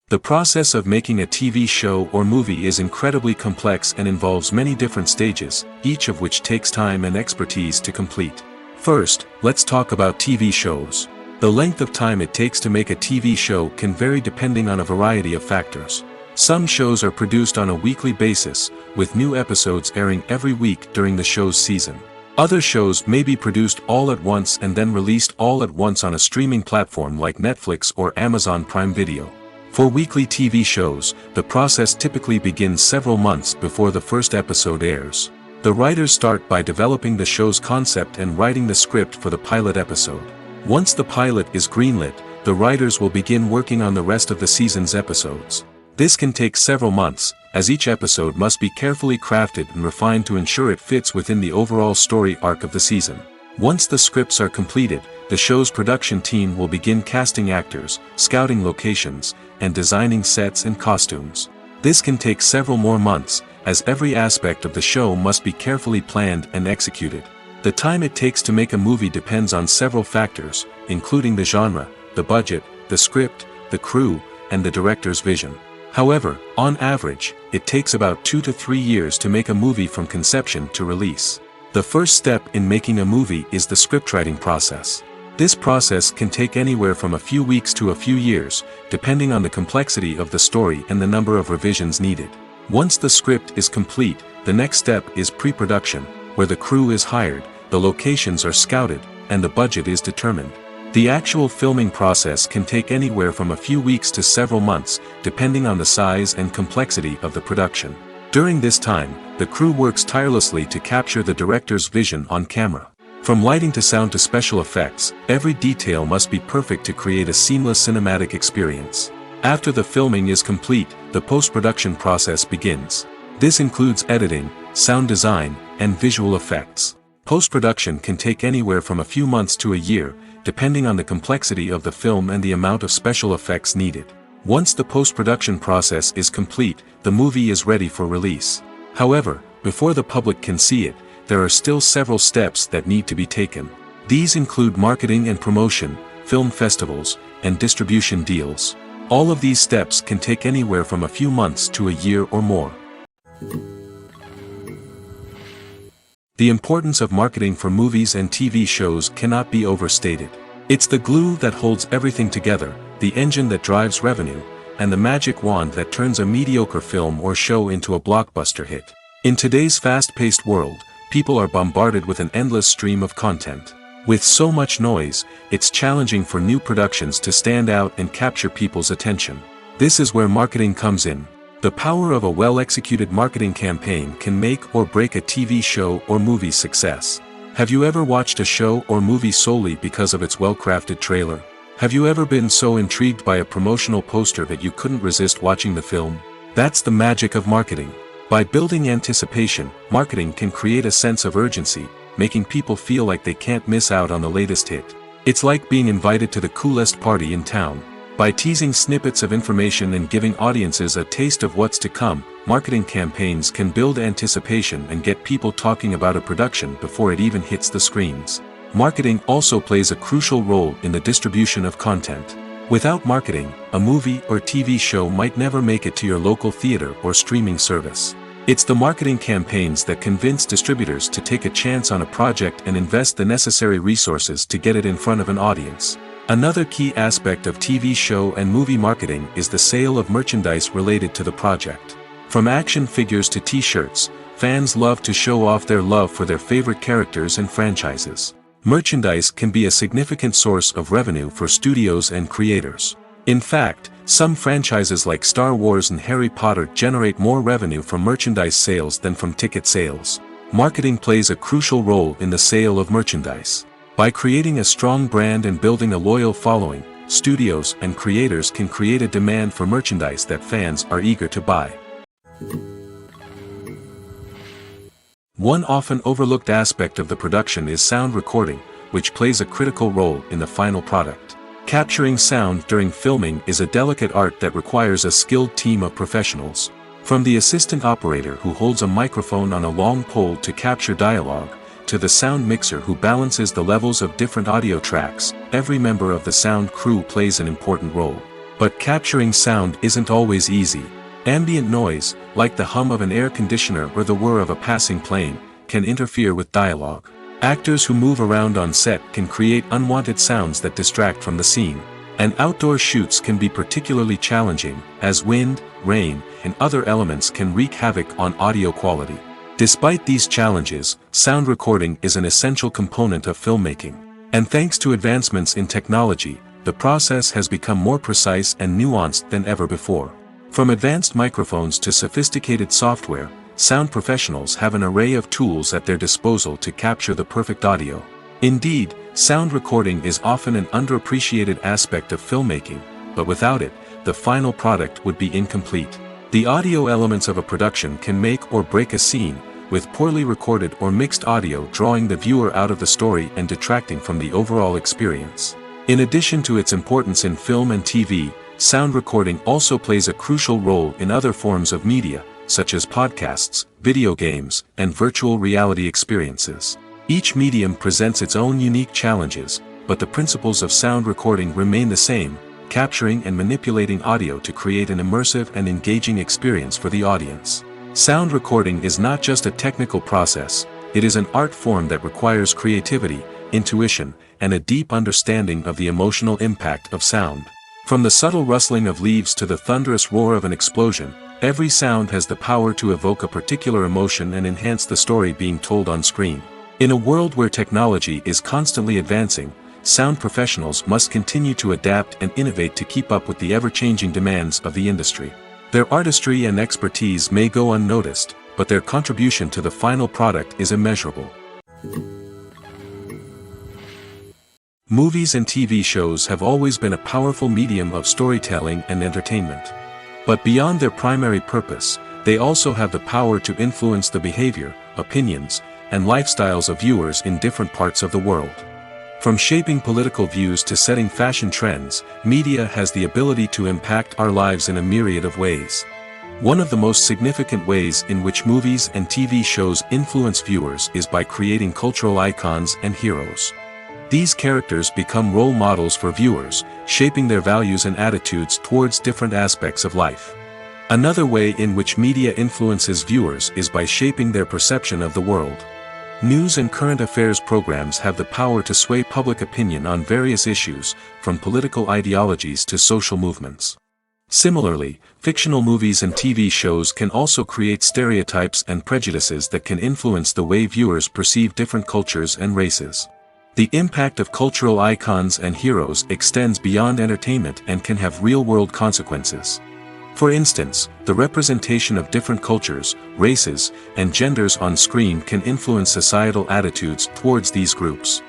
The process of making a TV show or movie is incredibly complex and involves many different stages, each of which takes time and expertise to complete. First, let's talk about TV shows. The length of time it takes to make a TV show can vary depending on a variety of factors. Some shows are produced on a weekly basis, with new episodes airing every week during the show's season. Other shows may be produced all at once and then released all at once on a streaming platform like Netflix or Amazon Prime Video. For weekly TV shows, the process typically begins several months before the first episode airs. The writers start by developing the show's concept and writing the script for the pilot episode. Once the pilot is greenlit, the writers will begin working on the rest of the season's episodes. This can take several months, as each episode must be carefully crafted and refined to ensure it fits within the overall story arc of the season. Once the scripts are completed, the show's production team will begin casting actors, scouting locations, and designing sets and costumes. This can take several more months, as every aspect of the show must be carefully planned and executed. The time it takes to make a movie depends on several factors, including the genre, the budget, the script, the crew, and the director's vision. However, on average, it takes about 2 to 3 years to make a movie from conception to release. The first step in making a movie is the scriptwriting process. This process can take anywhere from a few weeks to a few years, depending on the complexity of the story and the number of revisions needed. Once the script is complete, the next step is pre-production, where the crew is hired, the locations are scouted, and the budget is determined. The actual filming process can take anywhere from a few weeks to several months, depending on the size and complexity of the production. During this time, the crew works tirelessly to capture the director's vision on camera. From lighting to sound to special effects, every detail must be perfect to create a seamless cinematic experience. After the filming is complete, the post-production process begins. This includes editing, sound design, and visual effects. Post-production can take anywhere from a few months to a year, depending on the complexity of the film and the amount of special effects needed. Once the post-production process is complete, the movie is ready for release. However, before the public can see it, there are still several steps that need to be taken. These include marketing and promotion, film festivals, and distribution deals. All of these steps can take anywhere from a few months to a year or more. The importance of marketing for movies and TV shows cannot be overstated. It's the glue that holds everything together, the engine that drives revenue, and the magic wand that turns a mediocre film or show into a blockbuster hit. In today's fast-paced world, people are bombarded with an endless stream of content. With so much noise, it's challenging for new productions to stand out and capture people's attention. This is where marketing comes in. The power of a well-executed marketing campaign can make or break a TV show or movie's success. Have you ever watched a show or movie solely because of its well-crafted trailer? Have you ever been so intrigued by a promotional poster that you couldn't resist watching the film? That's the magic of marketing. By building anticipation, marketing can create a sense of urgency, making people feel like they can't miss out on the latest hit. It's like being invited to the coolest party in town. By teasing snippets of information and giving audiences a taste of what's to come, marketing campaigns can build anticipation and get people talking about a production before it even hits the screens. Marketing also plays a crucial role in the distribution of content. Without marketing, a movie or TV show might never make it to your local theater or streaming service. It's the marketing campaigns that convince distributors to take a chance on a project and invest the necessary resources to get it in front of an audience. Another key aspect of TV show and movie marketing is the sale of merchandise related to the project. From action figures to t-shirts, fans love to show off their love for their favorite characters and franchises. Merchandise can be a significant source of revenue for studios and creators. In fact, some franchises like Star Wars and Harry Potter generate more revenue from merchandise sales than from ticket sales. Marketing plays a crucial role in the sale of merchandise. By creating a strong brand and building a loyal following, studios and creators can create a demand for merchandise that fans are eager to buy. One often overlooked aspect of the production is sound recording, which plays a critical role in the final product. Capturing sound during filming is a delicate art that requires a skilled team of professionals. From the assistant operator who holds a microphone on a long pole to capture dialogue, to the sound mixer who balances the levels of different audio tracks, every member of the sound crew plays an important role. But capturing sound isn't always easy. Ambient noise, like the hum of an air conditioner or the whir of a passing plane, can interfere with dialogue. Actors who move around on set can create unwanted sounds that distract from the scene. And outdoor shoots can be particularly challenging, as wind, rain, and other elements can wreak havoc on audio quality. Despite these challenges, sound recording is an essential component of filmmaking. And thanks to advancements in technology, the process has become more precise and nuanced than ever before. From advanced microphones to sophisticated software, sound professionals have an array of tools at their disposal to capture the perfect audio. Indeed, sound recording is often an underappreciated aspect of filmmaking, but without it, the final product would be incomplete. The audio elements of a production can make or break a scene, with poorly recorded or mixed audio drawing the viewer out of the story and detracting from the overall experience. In addition to its importance in film and TV, sound recording also plays a crucial role in other forms of media, such as podcasts, video games, and virtual reality experiences. Each medium presents its own unique challenges, but the principles of sound recording remain the same, capturing and manipulating audio to create an immersive and engaging experience for the audience. Sound recording is not just a technical process, it is an art form that requires creativity, intuition, and a deep understanding of the emotional impact of sound. From the subtle rustling of leaves to the thunderous roar of an explosion, every sound has the power to evoke a particular emotion and enhance the story being told on screen. In a world where technology is constantly advancing, sound professionals must continue to adapt and innovate to keep up with the ever-changing demands of the industry. Their artistry and expertise may go unnoticed, but their contribution to the final product is immeasurable. Movies and TV shows have always been a powerful medium of storytelling and entertainment. But beyond their primary purpose, they also have the power to influence the behavior, opinions, and lifestyles of viewers in different parts of the world. From shaping political views to setting fashion trends, media has the ability to impact our lives in a myriad of ways. One of the most significant ways in which movies and TV shows influence viewers is by creating cultural icons and heroes. These characters become role models for viewers, shaping their values and attitudes towards different aspects of life. Another way in which media influences viewers is by shaping their perception of the world. News and current affairs programs have the power to sway public opinion on various issues, from political ideologies to social movements. Similarly, fictional movies and TV shows can also create stereotypes and prejudices that can influence the way viewers perceive different cultures and races. The impact of cultural icons and heroes extends beyond entertainment and can have real-world consequences. For instance, the representation of different cultures, races, and genders on screen can influence societal attitudes towards these groups.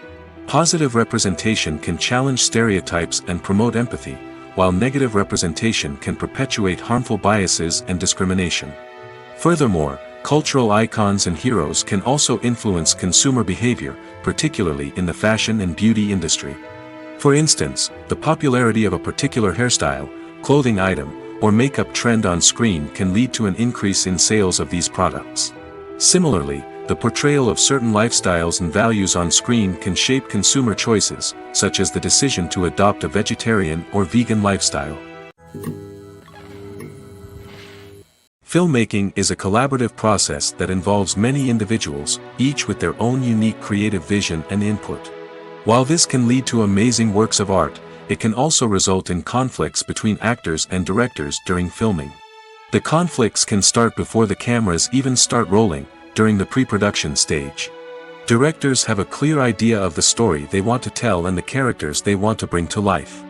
Positive representation can challenge stereotypes and promote empathy, while negative representation can perpetuate harmful biases and discrimination. Furthermore, cultural icons and heroes can also influence consumer behavior, particularly in the fashion and beauty industry. For instance, the popularity of a particular hairstyle, clothing item, or makeup trend on screen can lead to an increase in sales of these products. Similarly, the portrayal of certain lifestyles and values on screen can shape consumer choices, such as the decision to adopt a vegetarian or vegan lifestyle. Filmmaking is a collaborative process that involves many individuals, each with their own unique creative vision and input. While this can lead to amazing works of art, it can also result in conflicts between actors and directors during filming. The conflicts can start before the cameras even start rolling, during the pre-production stage. Directors have a clear idea of the story they want to tell and the characters they want to bring to life.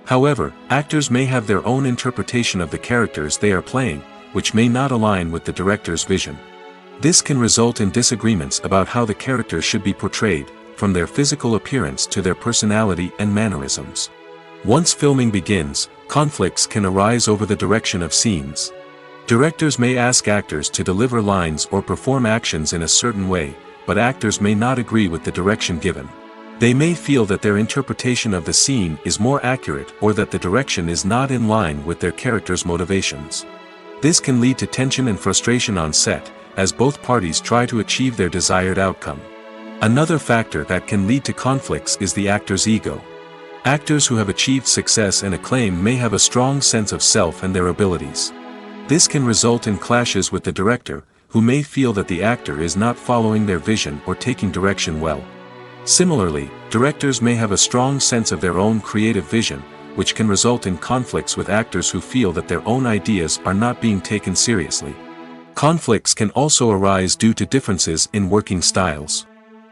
However, actors may have their own interpretation of the characters they are playing, which may not align with the director's vision. This can result in disagreements about how the characters should be portrayed, from their physical appearance to their personality and mannerisms. Once filming begins, conflicts can arise over the direction of scenes. Directors may ask actors to deliver lines or perform actions in a certain way, but actors may not agree with the direction given. They may feel that their interpretation of the scene is more accurate or that the direction is not in line with their character's motivations. This can lead to tension and frustration on set, as both parties try to achieve their desired outcome. Another factor that can lead to conflicts is the actor's ego. Actors who have achieved success and acclaim may have a strong sense of self and their abilities. This can result in clashes with the director, who may feel that the actor is not following their vision or taking direction well. Similarly, directors may have a strong sense of their own creative vision, which can result in conflicts with actors who feel that their own ideas are not being taken seriously. Conflicts can also arise due to differences in working styles.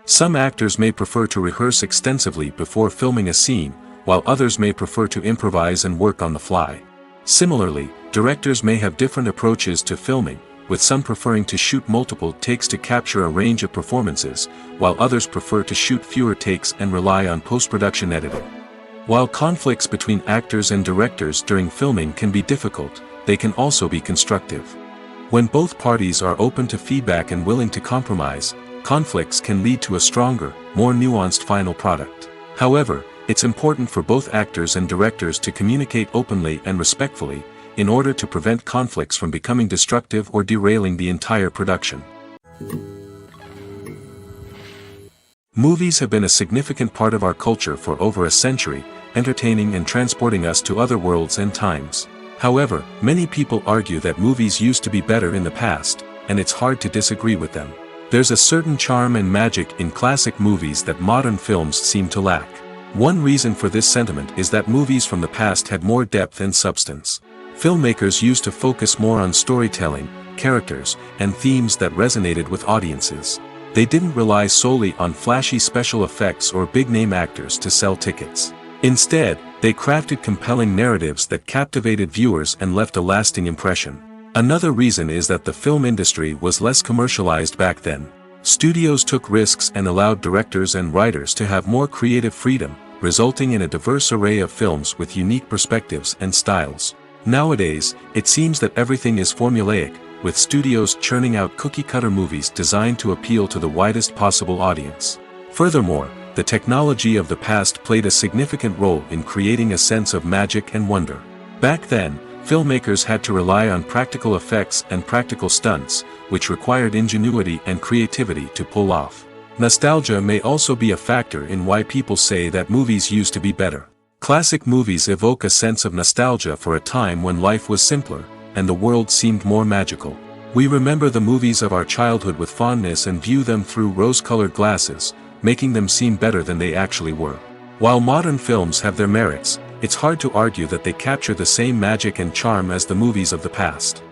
Some actors may prefer to rehearse extensively before filming a scene, while others may prefer to improvise and work on the fly. Similarly, directors may have different approaches to filming, with some preferring to shoot multiple takes to capture a range of performances, while others prefer to shoot fewer takes and rely on post-production editing. While conflicts between actors and directors during filming can be difficult, they can also be constructive. When both parties are open to feedback and willing to compromise, conflicts can lead to a stronger, more nuanced final product. However, it's important for both actors and directors to communicate openly and respectfully, in order to prevent conflicts from becoming destructive or derailing the entire production. Movies have been a significant part of our culture for over a century, entertaining and transporting us to other worlds and times. However, many people argue that movies used to be better in the past, and it's hard to disagree with them. There's a certain charm and magic in classic movies that modern films seem to lack. One reason for this sentiment is that movies from the past had more depth and substance. Filmmakers used to focus more on storytelling, characters, and themes that resonated with audiences. They didn't rely solely on flashy special effects or big-name actors to sell tickets. Instead, they crafted compelling narratives that captivated viewers and left a lasting impression. Another reason is that the film industry was less commercialized back then. Studios took risks and allowed directors and writers to have more creative freedom, resulting in a diverse array of films with unique perspectives and styles. Nowadays, it seems that everything is formulaic, with studios churning out cookie-cutter movies designed to appeal to the widest possible audience. Furthermore, the technology of the past played a significant role in creating a sense of magic and wonder. Back then, filmmakers had to rely on practical effects and practical stunts, which required ingenuity and creativity to pull off. Nostalgia may also be a factor in why people say that movies used to be better. Classic movies evoke a sense of nostalgia for a time when life was simpler, and the world seemed more magical. We remember the movies of our childhood with fondness and view them through rose-colored glasses, making them seem better than they actually were. While modern films have their merits, it's hard to argue that they capture the same magic and charm as the movies of the past.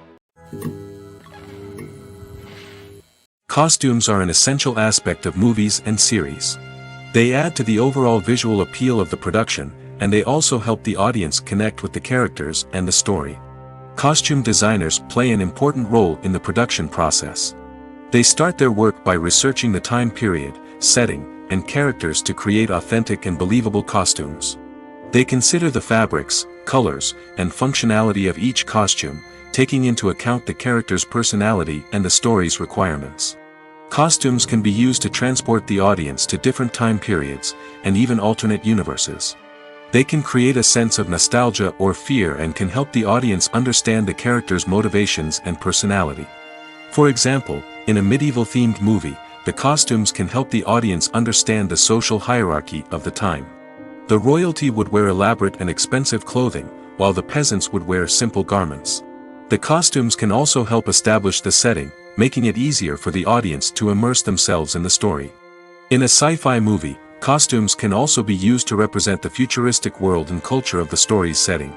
Costumes are an essential aspect of movies and series. They add to the overall visual appeal of the production, and they also help the audience connect with the characters and the story. Costume designers play an important role in the production process. They start their work by researching the time period, setting, and characters to create authentic and believable costumes. They consider the fabrics, colors, and functionality of each costume, taking into account the character's personality and the story's requirements. Costumes can be used to transport the audience to different time periods, and even alternate universes. They can create a sense of nostalgia or fear and can help the audience understand the character's motivations and personality. For example, in a medieval-themed movie, the costumes can help the audience understand the social hierarchy of the time. The royalty would wear elaborate and expensive clothing, while the peasants would wear simple garments. The costumes can also help establish the setting, making it easier for the audience to immerse themselves in the story. In a sci-fi movie, costumes can also be used to represent the futuristic world and culture of the story's setting.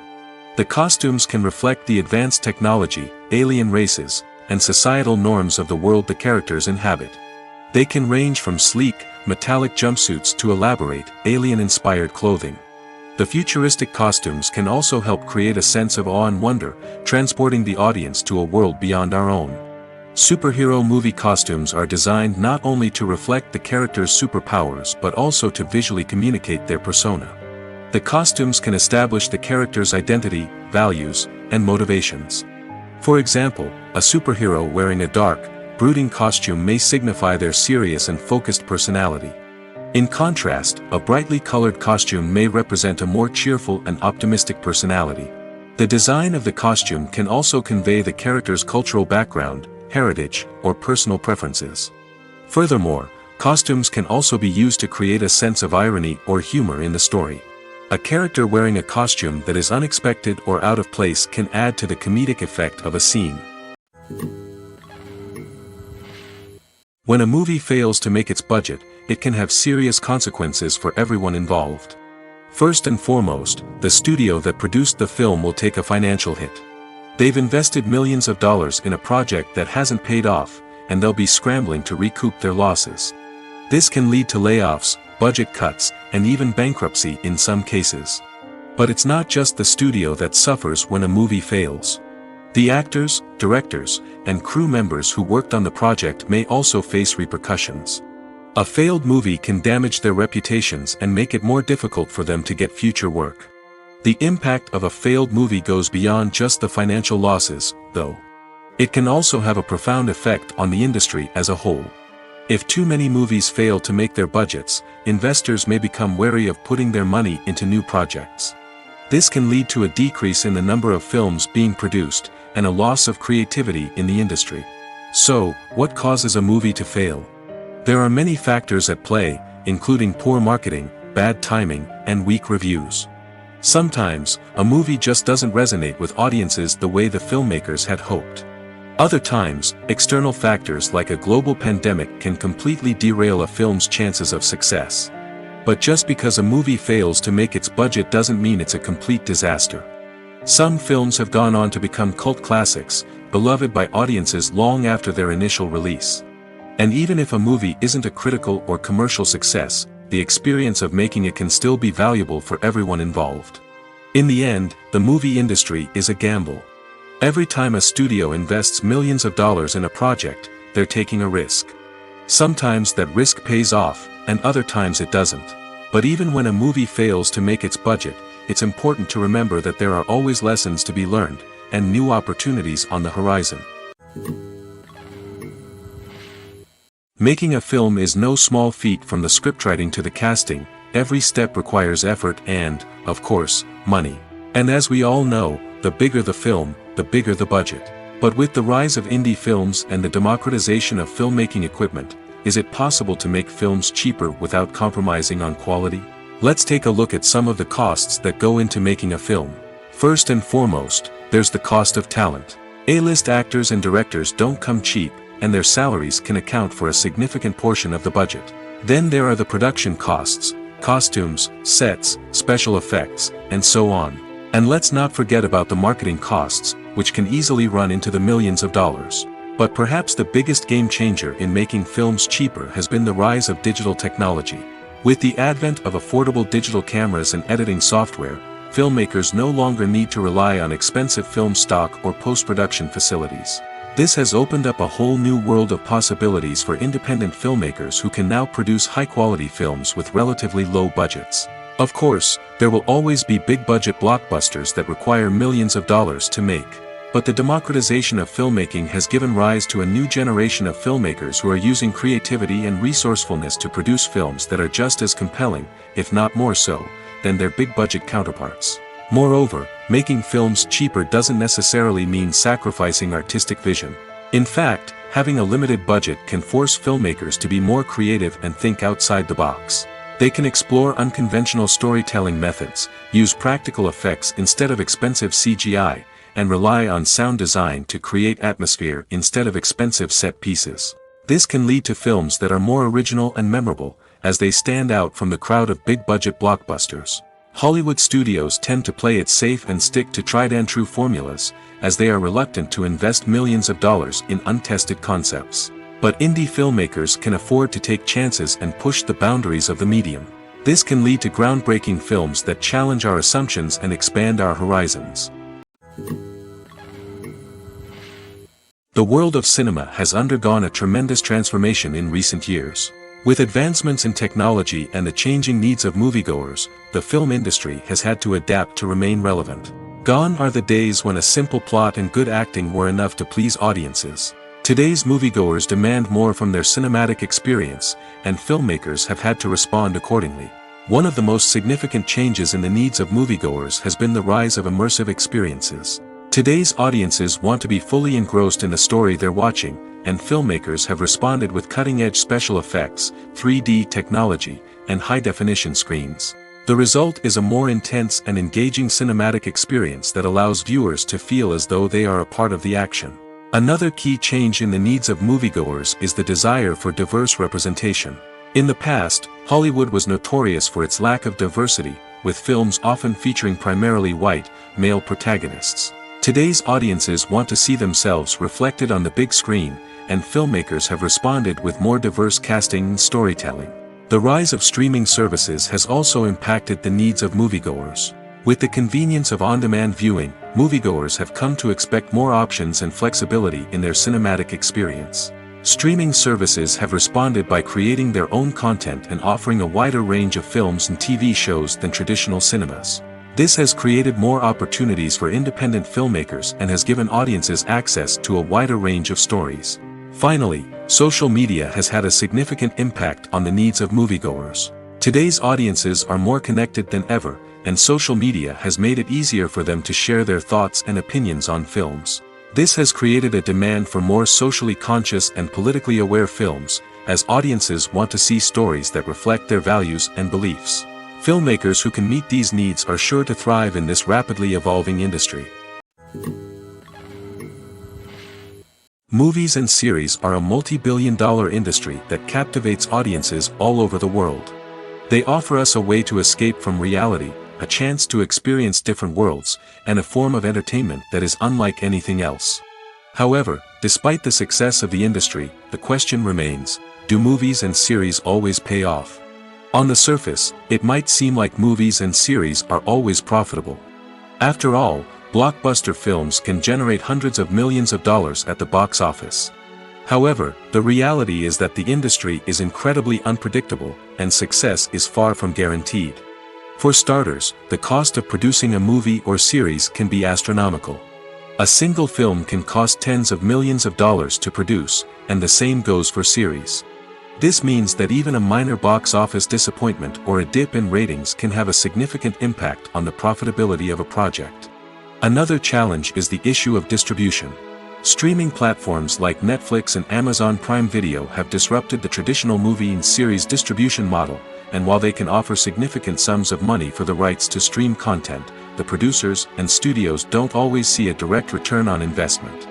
The costumes can reflect the advanced technology, alien races, and societal norms of the world the characters inhabit. They can range from sleek, metallic jumpsuits to elaborate, alien-inspired clothing. The futuristic costumes can also help create a sense of awe and wonder, transporting the audience to a world beyond our own. Superhero movie costumes are designed not only to reflect the character's superpowers but also to visually communicate their persona. The costumes can establish the character's identity, values, and motivations. For example, a superhero wearing a dark, brooding costume may signify their serious and focused personality. In contrast, a brightly colored costume may represent a more cheerful and optimistic personality. The design of the costume can also convey the character's cultural background, heritage, or personal preferences. Furthermore, costumes can also be used to create a sense of irony or humor in the story. A character wearing a costume that is unexpected or out of place can add to the comedic effect of a scene. When a movie fails to make its budget, it can have serious consequences for everyone involved. First and foremost, the studio that produced the film will take a financial hit. They've invested millions of dollars in a project that hasn't paid off, and they'll be scrambling to recoup their losses. This can lead to layoffs, budget cuts, and even bankruptcy in some cases. But it's not just the studio that suffers when a movie fails. The actors, directors, and crew members who worked on the project may also face repercussions. A failed movie can damage their reputations and make it more difficult for them to get future work. The impact of a failed movie goes beyond just the financial losses, though. It can also have a profound effect on the industry as a whole. If too many movies fail to make their budgets, investors may become wary of putting their money into new projects. This can lead to a decrease in the number of films being produced, and a loss of creativity in the industry. So, what causes a movie to fail? There are many factors at play, including poor marketing, bad timing, and weak reviews. Sometimes, a movie just doesn't resonate with audiences the way the filmmakers had hoped. Other times, external factors like a global pandemic can completely derail a film's chances of success. But just because a movie fails to make its budget doesn't mean it's a complete disaster. Some films have gone on to become cult classics, beloved by audiences long after their initial release. And even if a movie isn't a critical or commercial success, the experience of making it can still be valuable for everyone involved. In the end, the movie industry is a gamble. Every time a studio invests millions of dollars in a project, they're taking a risk. Sometimes that risk pays off, and other times it doesn't. But even when a movie fails to make its budget, it's important to remember that there are always lessons to be learned, and new opportunities on the horizon. Making a film is no small feat. From the scriptwriting to the casting, every step requires effort and, of course, money. And as we all know, the bigger the film, the bigger the budget. But with the rise of indie films and the democratization of filmmaking equipment, is it possible to make films cheaper without compromising on quality? Let's take a look at some of the costs that go into making a film. First and foremost, there's the cost of talent. A-list actors and directors don't come cheap, and their salaries can account for a significant portion of the budget. Then there are the production costs, costumes, sets, special effects, and so on. And let's not forget about the marketing costs, which can easily run into the millions of dollars. But perhaps the biggest game changer in making films cheaper has been the rise of digital technology. With the advent of affordable digital cameras and editing software, filmmakers no longer need to rely on expensive film stock or post-production facilities. This has opened up a whole new world of possibilities for independent filmmakers who can now produce high-quality films with relatively low budgets. Of course, there will always be big-budget blockbusters that require millions of dollars to make. But the democratization of filmmaking has given rise to a new generation of filmmakers who are using creativity and resourcefulness to produce films that are just as compelling, if not more so, than their big-budget counterparts. Moreover, making films cheaper doesn't necessarily mean sacrificing artistic vision. In fact, having a limited budget can force filmmakers to be more creative and think outside the box. They can explore unconventional storytelling methods, use practical effects instead of expensive CGI, and rely on sound design to create atmosphere instead of expensive set pieces. This can lead to films that are more original and memorable, as they stand out from the crowd of big-budget blockbusters. Hollywood studios tend to play it safe and stick to tried-and-true formulas, as they are reluctant to invest millions of dollars in untested concepts. But indie filmmakers can afford to take chances and push the boundaries of the medium. This can lead to groundbreaking films that challenge our assumptions and expand our horizons. The world of cinema has undergone a tremendous transformation in recent years. With advancements in technology and the changing needs of moviegoers, the film industry has had to adapt to remain relevant. Gone are the days when a simple plot and good acting were enough to please audiences. Today's moviegoers demand more from their cinematic experience, and filmmakers have had to respond accordingly. One of the most significant changes in the needs of moviegoers has been the rise of immersive experiences. Today's audiences want to be fully engrossed in the story they're watching, and filmmakers have responded with cutting-edge special effects, 3D technology, and high-definition screens. The result is a more intense and engaging cinematic experience that allows viewers to feel as though they are a part of the action. Another key change in the needs of moviegoers is the desire for diverse representation. In the past, Hollywood was notorious for its lack of diversity, with films often featuring primarily white, male protagonists. Today's audiences want to see themselves reflected on the big screen, and filmmakers have responded with more diverse casting and storytelling. The rise of streaming services has also impacted the needs of moviegoers. With the convenience of on-demand viewing, moviegoers have come to expect more options and flexibility in their cinematic experience. Streaming services have responded by creating their own content and offering a wider range of films and TV shows than traditional cinemas. This has created more opportunities for independent filmmakers and has given audiences access to a wider range of stories. Finally, social media has had a significant impact on the needs of moviegoers. Today's audiences are more connected than ever, and social media has made it easier for them to share their thoughts and opinions on films. This has created a demand for more socially conscious and politically aware films, as audiences want to see stories that reflect their values and beliefs. Filmmakers who can meet these needs are sure to thrive in this rapidly evolving industry. Movies and series are a multi-billion-dollar industry that captivates audiences all over the world. They offer us a way to escape from reality, a chance to experience different worlds, and a form of entertainment that is unlike anything else. However, despite the success of the industry, the question remains, do movies and series always pay off? On the surface, it might seem like movies and series are always profitable. After all, blockbuster films can generate hundreds of millions of dollars at the box office. However, the reality is that the industry is incredibly unpredictable, and success is far from guaranteed. For starters, the cost of producing a movie or series can be astronomical. A single film can cost tens of millions of dollars to produce, and the same goes for series. This means that even a minor box office disappointment or a dip in ratings can have a significant impact on the profitability of a project. Another challenge is the issue of distribution. Streaming platforms like Netflix and Amazon Prime Video have disrupted the traditional movie and series distribution model, and while they can offer significant sums of money for the rights to stream content, the producers and studios don't always see a direct return on investment.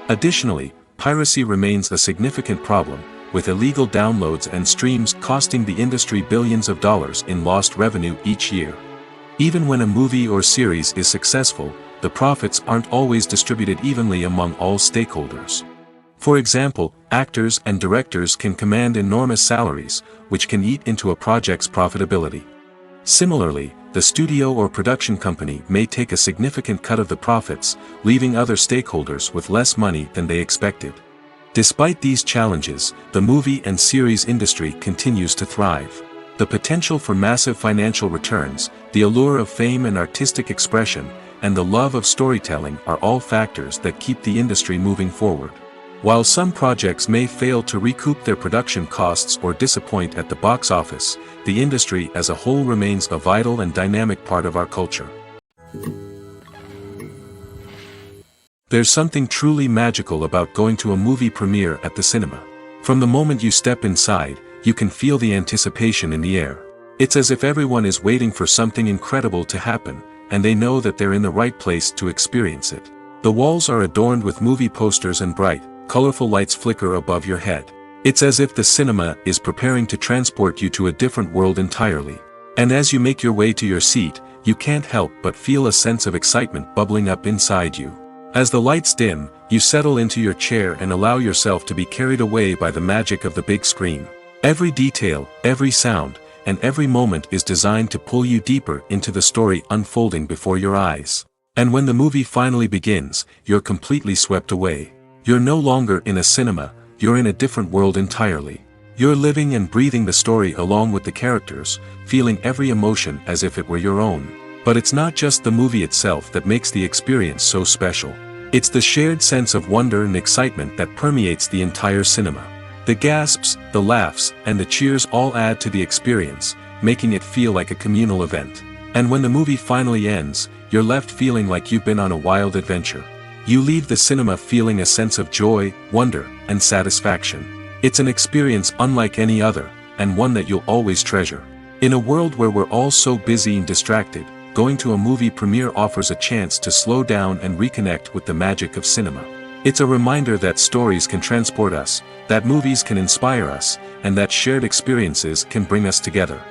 Additionally, piracy remains a significant problem, with illegal downloads and streams costing the industry billions of dollars in lost revenue each year. Even when a movie or series is successful, the profits aren't always distributed evenly among all stakeholders. For example, actors and directors can command enormous salaries, which can eat into a project's profitability. Similarly, the studio or production company may take a significant cut of the profits, leaving other stakeholders with less money than they expected. Despite these challenges, the movie and series industry continues to thrive. The potential for massive financial returns, the allure of fame and artistic expression, and the love of storytelling are all factors that keep the industry moving forward. While some projects may fail to recoup their production costs or disappoint at the box office, the industry as a whole remains a vital and dynamic part of our culture. There's something truly magical about going to a movie premiere at the cinema. From the moment you step inside, you can feel the anticipation in the air. It's as if everyone is waiting for something incredible to happen, and they know that they're in the right place to experience it. The walls are adorned with movie posters and bright, colorful lights flicker above your head. It's as if the cinema is preparing to transport you to a different world entirely. And as you make your way to your seat, you can't help but feel a sense of excitement bubbling up inside you. As the lights dim, you settle into your chair and allow yourself to be carried away by the magic of the big screen. Every detail, every sound, and every moment is designed to pull you deeper into the story unfolding before your eyes. And when the movie finally begins, you're completely swept away. You're no longer in a cinema, you're in a different world entirely. You're living and breathing the story along with the characters, feeling every emotion as if it were your own. But it's not just the movie itself that makes the experience so special. It's the shared sense of wonder and excitement that permeates the entire cinema. The gasps, the laughs, and the cheers all add to the experience, making it feel like a communal event. And when the movie finally ends, you're left feeling like you've been on a wild adventure. You leave the cinema feeling a sense of joy, wonder, and satisfaction. It's an experience unlike any other, and one that you'll always treasure. In a world where we're all so busy and distracted, going to a movie premiere offers a chance to slow down and reconnect with the magic of cinema. It's a reminder that stories can transport us, that movies can inspire us, and that shared experiences can bring us together.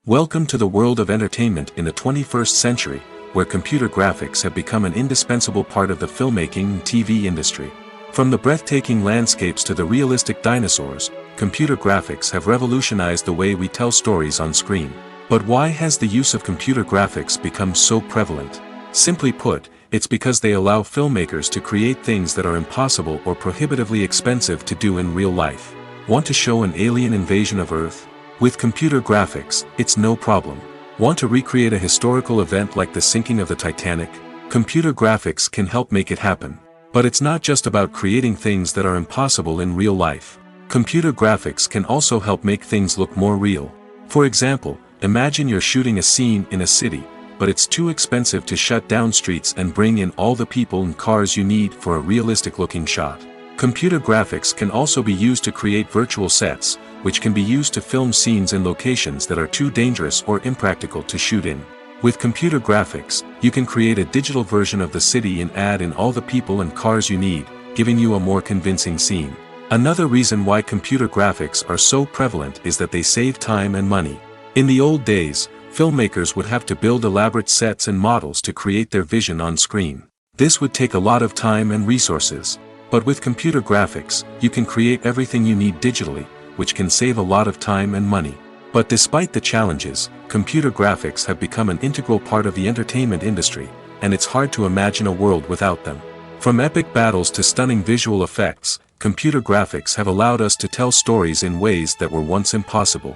Welcome to the world of entertainment in the 21st century, where computer graphics have become an indispensable part of the filmmaking and TV industry. From the breathtaking landscapes to the realistic dinosaurs, computer graphics have revolutionized the way we tell stories on screen. But why has the use of computer graphics become so prevalent? Simply put, it's because they allow filmmakers to create things that are impossible or prohibitively expensive to do in real life. Want to show an alien invasion of Earth? With computer graphics, it's no problem. Want to recreate a historical event like the sinking of the Titanic? Computer graphics can help make it happen. But it's not just about creating things that are impossible in real life. Computer graphics can also help make things look more real. For example, imagine you're shooting a scene in a city, but it's too expensive to shut down streets and bring in all the people and cars you need for a realistic-looking shot. Computer graphics can also be used to create virtual sets, which can be used to film scenes in locations that are too dangerous or impractical to shoot in. With computer graphics, you can create a digital version of the city and add in all the people and cars you need, giving you a more convincing scene. Another reason why computer graphics are so prevalent is that they save time and money. In the old days, filmmakers would have to build elaborate sets and models to create their vision on screen. This would take a lot of time and resources. But with computer graphics, you can create everything you need digitally, which can save a lot of time and money. But despite the challenges, computer graphics have become an integral part of the entertainment industry, and it's hard to imagine a world without them. From epic battles to stunning visual effects, computer graphics have allowed us to tell stories in ways that were once impossible.